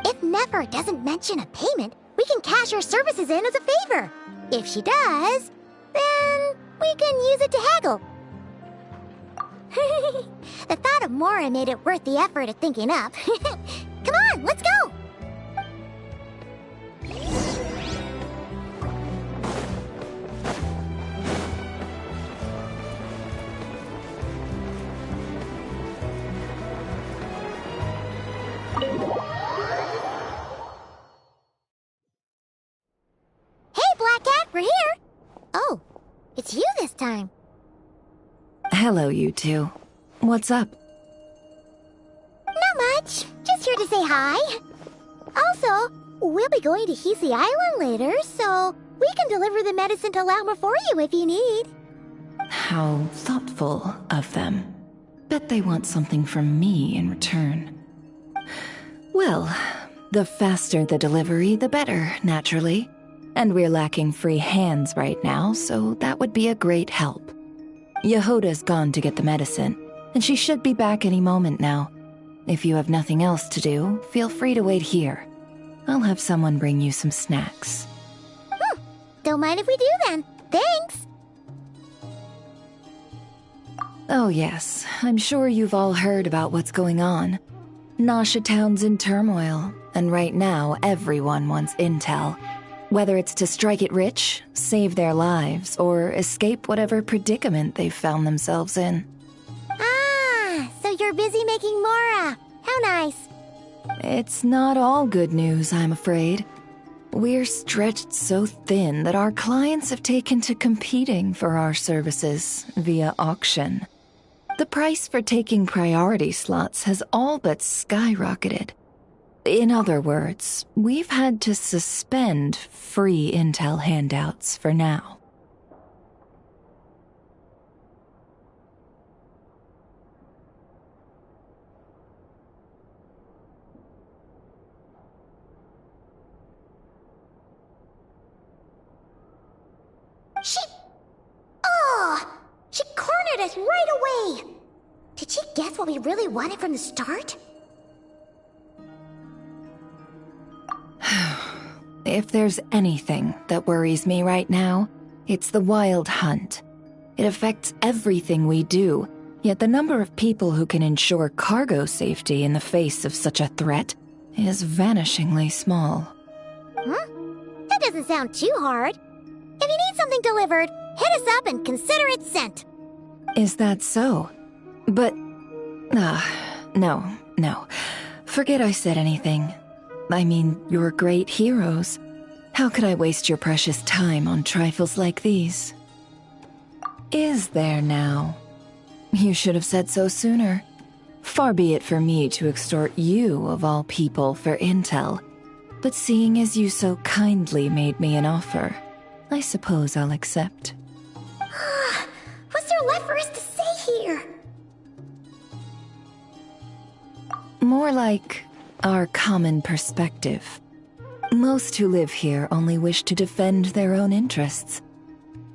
If Nefer doesn't mention a payment, we can cash our services in as a favor. If she does, then we can use it to haggle. The thought of Mora made it worth the effort of thinking up. Come on, let's go! Hey, Black Cat, we're here! Oh, it's you this time. Hello, you two. What's up? Not much. Just here to say hi. Also, we'll be going to Hisi Island later, so we can deliver the medicine to Lauma for you if you need. How thoughtful of them. Bet they want something from me in return. Well, the faster the delivery, the better, naturally. And we're lacking free hands right now, so that would be a great help. Yehoda's gone to get the medicine, and she should be back any moment now. If you have nothing else to do, feel free to wait here. I'll have someone bring you some snacks. Don't mind if we do then. Thanks! Oh yes, I'm sure you've all heard about what's going on. Nasha Town's in turmoil, and right now everyone wants intel. Whether it's to strike it rich, save their lives, or escape whatever predicament they've found themselves in. Ah, so you're busy making Mora. How nice. It's not all good news, I'm afraid. We're stretched so thin that our clients have taken to competing for our services via auction. The price for taking priority slots has all but skyrocketed. In other words, we've had to suspend free intel handouts for now. She cornered us right away! Did she guess what we really wanted from the start? If there's anything that worries me right now, it's the wild hunt. It affects everything we do, yet the number of people who can ensure cargo safety in the face of such a threat is vanishingly small. Huh? That doesn't sound too hard. If you need something delivered, hit us up and consider it sent. Is that so? But... no. Forget I said anything. I mean, you're great heroes. How could I waste your precious time on trifles like these? Is there now? You should have said so sooner. Far be it for me to extort you, of all people, for intel. But seeing as you so kindly made me an offer, I suppose I'll accept. What's there left for us to say here? More like our common perspective. Most who live here only wish to defend their own interests.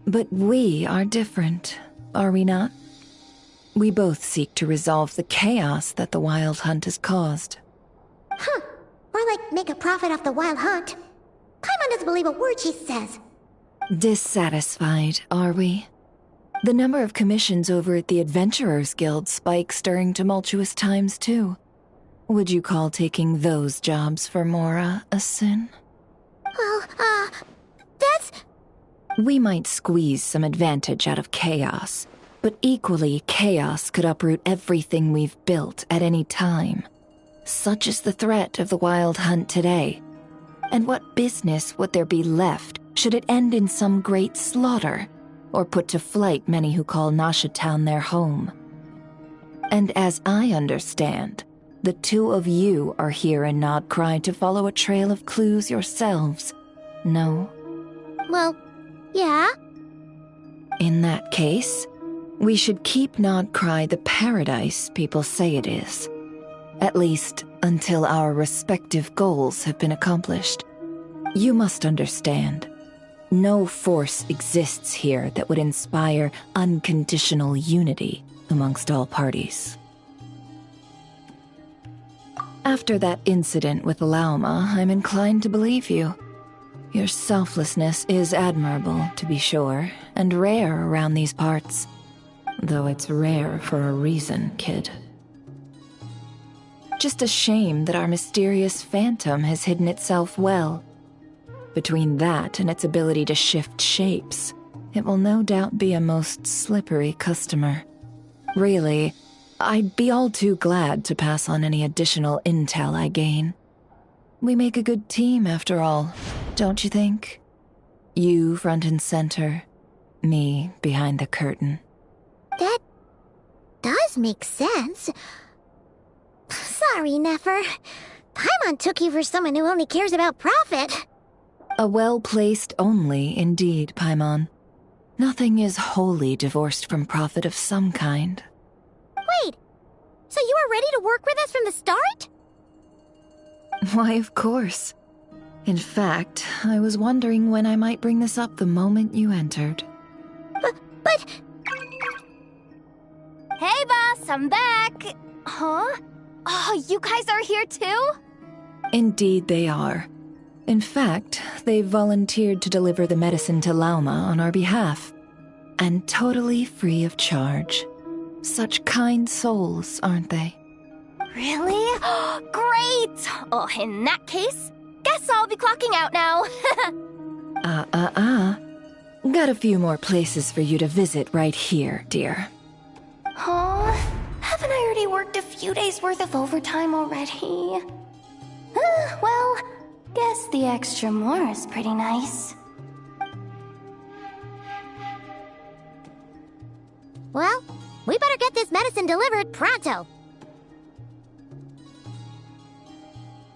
But we are different, are we not? We both seek to resolve the chaos that the Wild Hunt has caused. More like make a profit off the Wild Hunt. Paimon doesn't believe a word she says. Dissatisfied, are we? The number of commissions over at the Adventurers Guild spikes during tumultuous times, too. Would you call taking those jobs for Mora a sin? Well, that's... We might squeeze some advantage out of chaos, but equally, chaos could uproot everything we've built at any time. Such is the threat of the Wild Hunt today. And what business would there be left should it end in some great slaughter, or put to flight many who call Nasha Town their home? And as I understand, the two of you are here in Nodcry to follow a trail of clues yourselves, no? Well, yeah. In that case, we should keep Nodcry the paradise people say it is. At least until our respective goals have been accomplished. You must understand, no force exists here that would inspire unconditional unity amongst all parties. After that incident with Lauma, I'm inclined to believe you. Your selflessness is admirable, to be sure, and rare around these parts. Though it's rare for a reason, kid. Just a shame that our mysterious phantom has hidden itself well. Between that and its ability to shift shapes, it will no doubt be a most slippery customer. Really, I'd be all too glad to pass on any additional intel I gain. We make a good team, after all, don't you think? You front and center, me behind the curtain. That does make sense. Sorry, Nefer. Paimon took you for someone who only cares about profit. A well-placed only, indeed, Paimon. Nothing is wholly divorced from profit of some kind. Wait, so you were ready to work with us from the start? Why, of course. In fact, I was wondering when I might bring this up the moment you entered. But... Hey, boss, I'm back! Huh? Oh, you guys are here too? Indeed they are. In fact, they've volunteered to deliver the medicine to Lauma on our behalf. And totally free of charge. Such kind souls, aren't they? Really? Great! Oh, in that case, guess I'll be clocking out now. Got a few more places for you to visit right here, dear. Huh? Haven't I already worked a few days worth of overtime already? Well, guess the extra more is pretty nice. Well, we better get this medicine delivered pronto.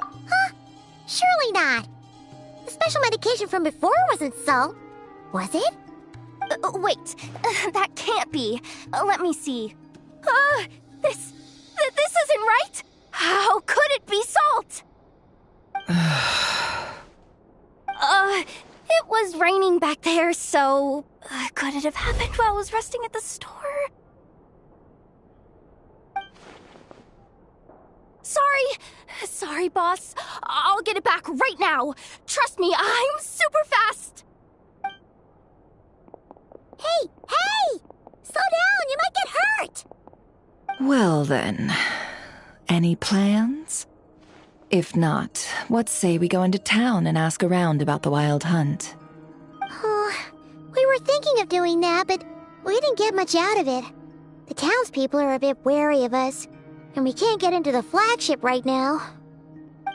Huh? Surely not. The special medication from before wasn't so, was it? Wait, that can't be. Let me see. This isn't right! How could it be salt? It was raining back there, so... could it have happened while I was resting at the store? Sorry, boss. I'll get it back right now. Trust me, I'm super fast. Hey! Slow down, you might get hurt! Well then, any plans? If not, what say we go into town and ask around about the wild hunt? We were thinking of doing that, but we didn't get much out of it. The townspeople are a bit wary of us, and we can't get into the flagship right now.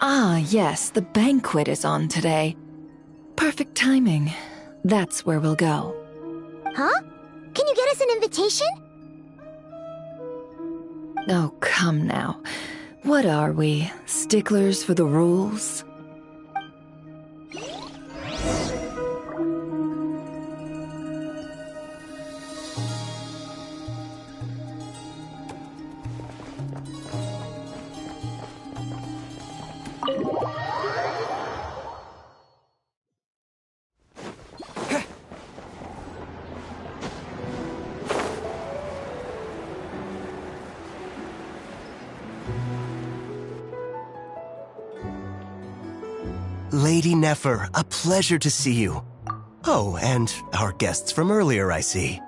Ah, yes, the banquet is on today. Perfect timing. That's where we'll go. Huh? Can you get us an invitation? Oh, come now. What are we, sticklers for the rules? Lady Nefer, a pleasure to see you. Oh, and our guests from earlier, I see.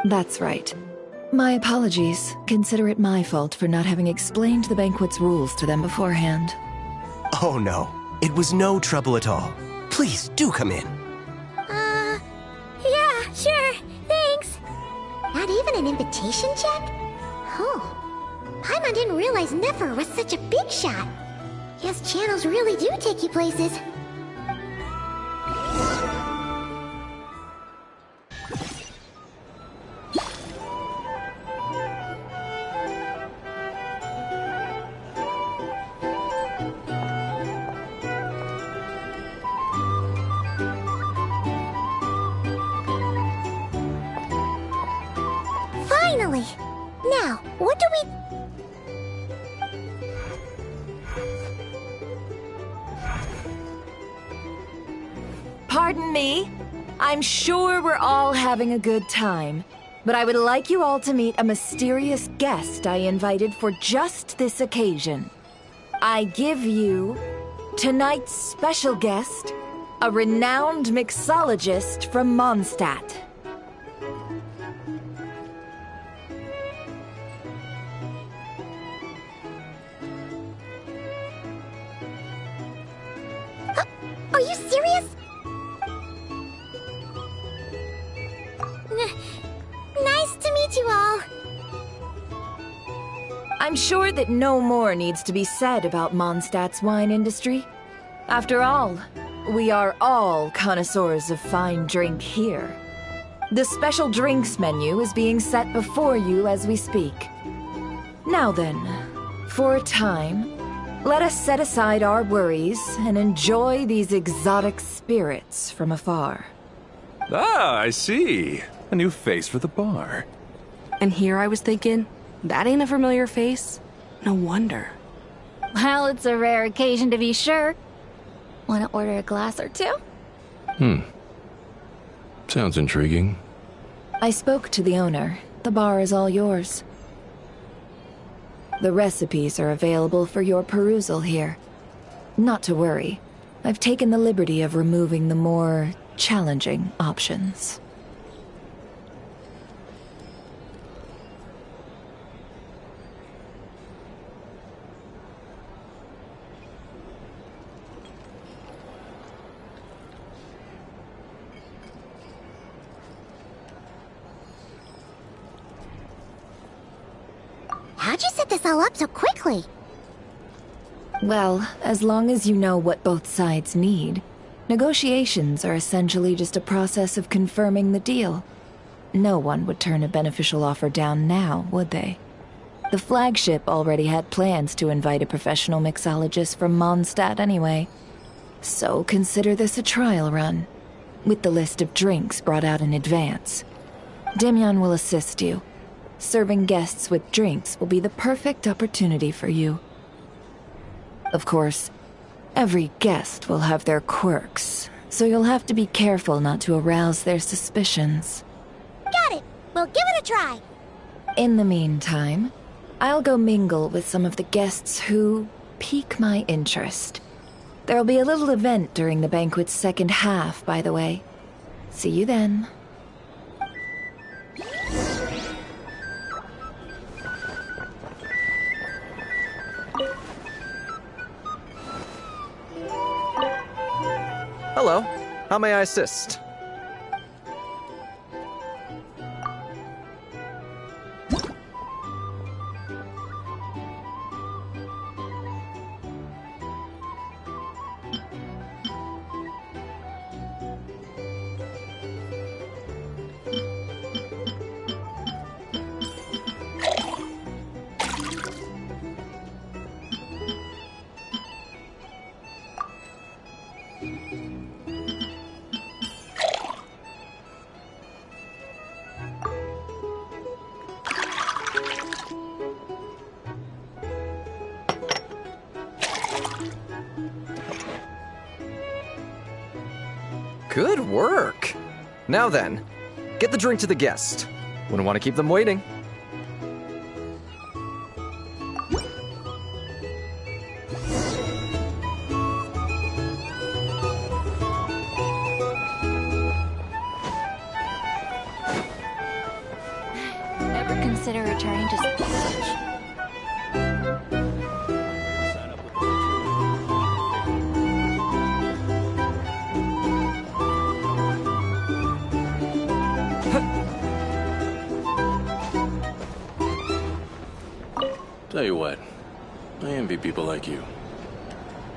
That's right. My apologies. Consider it my fault for not having explained the banquet's rules to them beforehand. Oh no, it was no trouble at all. Please, do come in. Yeah, sure, thanks. Not even an invitation check? Oh, Paimon didn't realize Nefer was such a big shot. Guess channels really do take you places. Finally! Now, what do we... Pardon me. I'm sure we're all having a good time, but I would like you all to meet a mysterious guest I invited for just this occasion. I give you tonight's special guest, a renowned mixologist from Mondstadt. Are you serious? Nice to meet you all. I'm sure that no more needs to be said about Mondstadt's wine industry. After all, we are all connoisseurs of fine drink here. The special drinks menu is being set before you as we speak. Now then, for a time, Let us set aside our worries and enjoy these exotic spirits from afar. Ah, I see. A new face for the bar. And here I was thinking, that ain't a familiar face. No wonder. Well, it's a rare occasion to be sure. Want to order a glass or two? Sounds intriguing. I spoke to the owner. The bar is all yours. The recipes are available for your perusal here. Not to worry. I've taken the liberty of removing the more challenging options. How'd you set this all up so quickly? Well, as long as you know what both sides need, negotiations are essentially just a process of confirming the deal. No one would turn a beneficial offer down now, would they? The flagship already had plans to invite a professional mixologist from Mondstadt anyway. So consider this a trial run, with the list of drinks brought out in advance. Demyon will assist you. Serving guests with drinks will be the perfect opportunity for you. Of course, every guest will have their quirks, so you'll have to be careful not to arouse their suspicions. Got it! We'll give it a try! In the meantime, I'll go mingle with some of the guests who pique my interest. There'll be a little event during the banquet's second half, by the way. See you then. Hello. How may I assist? Good work! Now then, get the drink to the guest. Wouldn't want to keep them waiting. Ever consider returning to Spanish? Tell you what, I envy people like you.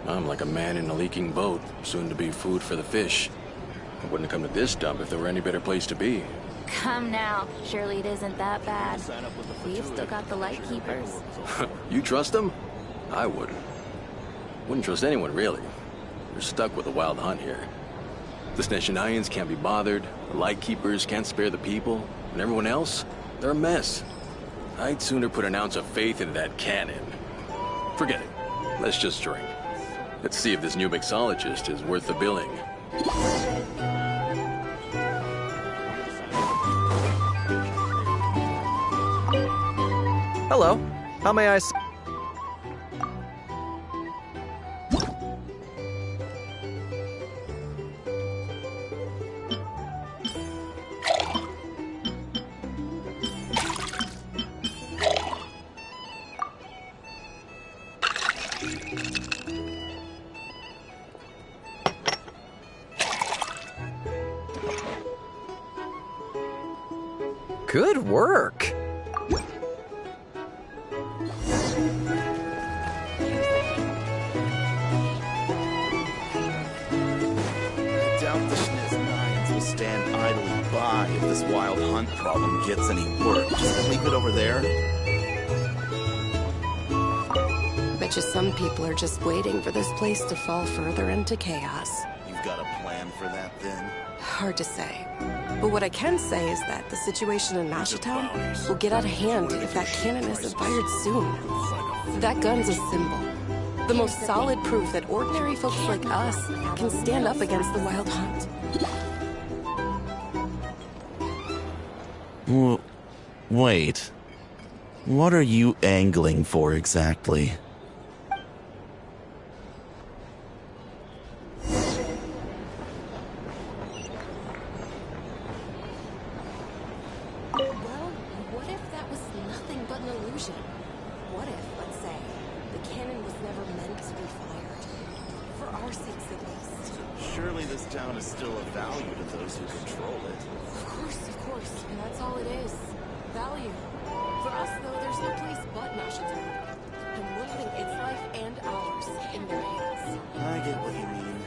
I'm like a man in a leaking boat, soon to be food for the fish. I wouldn't have come to this dump if there were any better place to be. Come now, surely it isn't that bad. We've still got the Lightkeepers. You trust them? I wouldn't. Wouldn't trust anyone, really. You're stuck with a wild hunt here. The Sneshanians can't be bothered, the Lightkeepers can't spare the people, and everyone else, they're a mess. I'd sooner put an ounce of faith into that cannon. Forget it. Let's just drink. Let's see if this new mixologist is worth the billing. Hello. How may I... Good work! I doubt the Sneshanians will stand idly by if this wild hunt problem gets any worse. Just leave it over there. Bet bet you some people are just waiting for this place to fall further into chaos. You've got a plan for that, then? Hard to say. But what I can say is that the situation in Nashitown will get out of hand if that cannon isn't fired soon. That gun's a symbol. The most solid proof that ordinary folks like us can stand up against the Wild Hunt. Wait. What are you angling for exactly? Well, what if that was nothing but an illusion? What if, let's say, the cannon was never meant to be fired? For our sakes, at least. Surely this town is still of value to those who control it. Of course, and that's all it is. Value. For us, though, there's no place but Nashitown. And we're putting its life and ours in their hands. I get what you mean.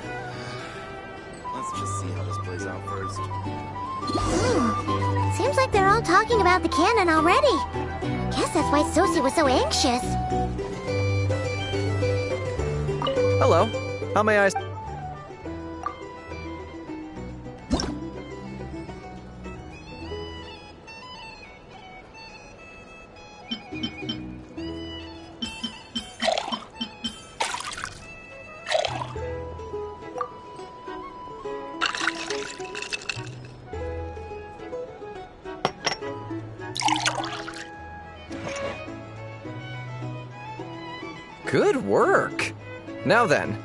Let's just see how this plays out first. Seems like they're all talking about the cannon already. Guess that's why Sosie was so anxious. Hello. How may I... Good work! Now then,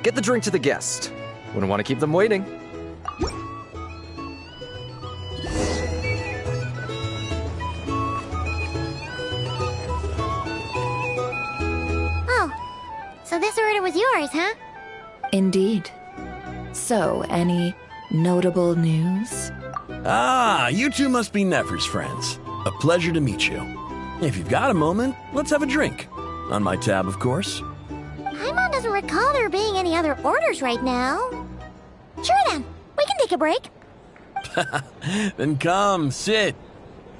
get the drink to the guest. Wouldn't want to keep them waiting. Oh, so this order was yours, huh? Indeed. So, any notable news? Ah, you two must be Nefer's friends. A pleasure to meet you. If you've got a moment, let's have a drink. On my tab, of course. Paimon doesn't recall there being any other orders right now. Sure then, we can take a break. Then come, sit.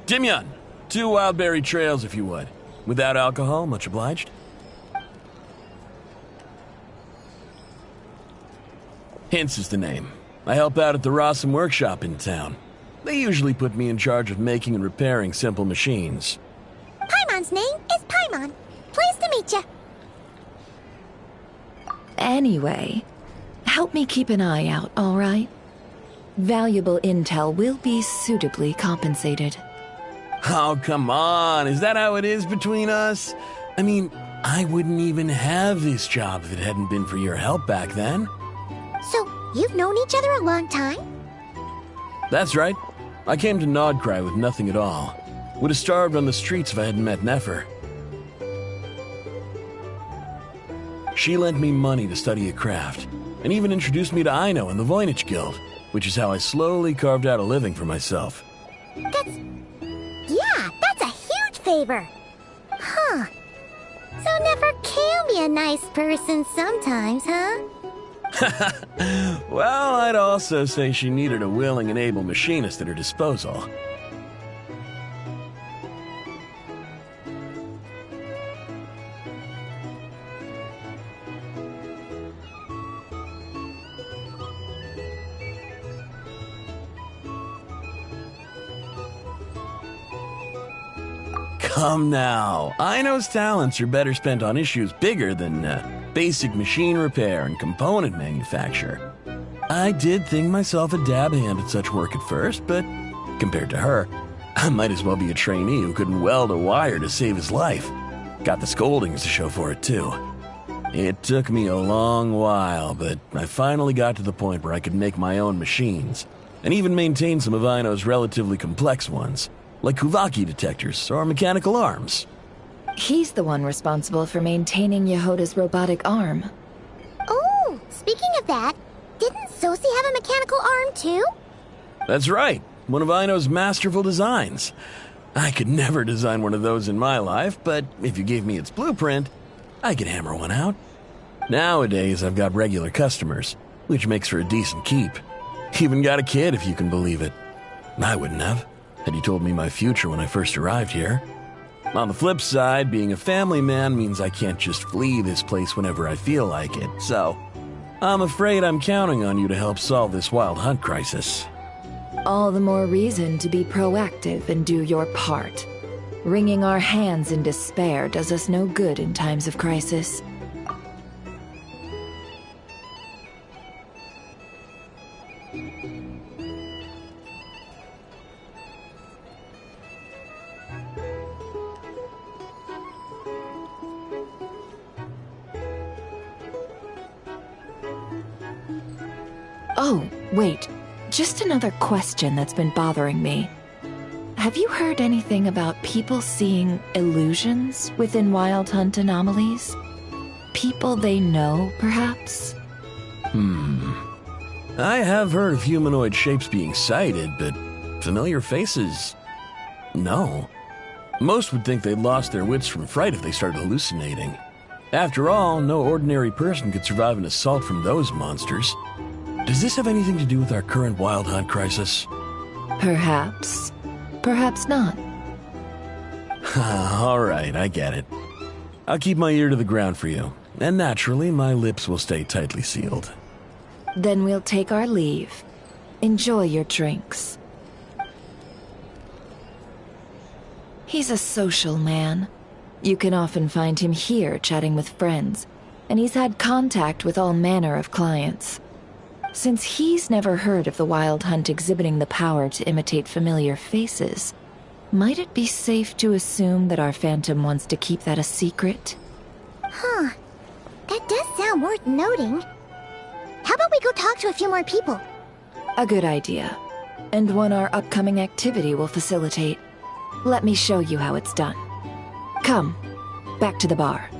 Dimyon, 2 wildberry trails if you would. Without alcohol, much obliged. Hints is the name. I help out at the Rossum workshop in town. They usually put me in charge of making and repairing simple machines. Paimon's name is Paimon. Pleased to meet you. Anyway, help me keep an eye out, all right? Valuable intel will be suitably compensated. Oh, come on. Is that how it is between us? I mean, I wouldn't even have this job if it hadn't been for your help back then. So, you've known each other a long time? That's right. I came to Nodkrai with nothing at all. Would have starved on the streets if I hadn't met Nefer. She lent me money to study a craft, and even introduced me to Aino and the Voynich Guild, which is how I slowly carved out a living for myself. That's a huge favor. Huh. So Nefer can be a nice person sometimes, huh? Well, I'd also say she needed a willing and able machinist at her disposal. Come now, Aino's talents are better spent on issues bigger than basic machine repair and component manufacture. I did think myself a dab hand at such work at first, but compared to her, I might as well be a trainee who couldn't weld a wire to save his life. Got the scoldings to show for it too. It took me a long while, but I finally got to the point where I could make my own machines, and even maintain some of Aino's relatively complex ones, like Kuvaki detectors or mechanical arms. He's the one responsible for maintaining Yehoda's robotic arm. Oh, speaking of that, didn't Sosie have a mechanical arm too? That's right, one of Aino's masterful designs. I could never design one of those in my life, but if you gave me its blueprint, I could hammer one out. Nowadays, I've got regular customers, which makes for a decent keep. Even got a kid, if you can believe it. I wouldn't have, had he told me my future when I first arrived here. On the flip side, being a family man means I can't just flee this place whenever I feel like it, so I'm afraid I'm counting on you to help solve this wild hunt crisis. All the more reason to be proactive and do your part. Wringing our hands in despair does us no good in times of crisis. Oh, wait. Just another question that's been bothering me. Have you heard anything about people seeing illusions within Wild Hunt anomalies? People they know, perhaps? I have heard of humanoid shapes being sighted, but familiar faces? No. Most would think they'd lost their wits from fright if they started hallucinating. After all, no ordinary person could survive an assault from those monsters. Does this have anything to do with our current Wild Hunt crisis? Perhaps. Perhaps not. All right, I get it. I'll keep my ear to the ground for you, and naturally, my lips will stay tightly sealed. Then we'll take our leave. Enjoy your drinks. He's a social man. You can often find him here chatting with friends, and he's had contact with all manner of clients. Since he's never heard of the Wild Hunt exhibiting the power to imitate familiar faces, might it be safe to assume that our Phantom wants to keep that a secret? Huh. That does sound worth noting. How about we go talk to a few more people? A good idea. And one our upcoming activity will facilitate. Let me show you how it's done. Come, back to the bar.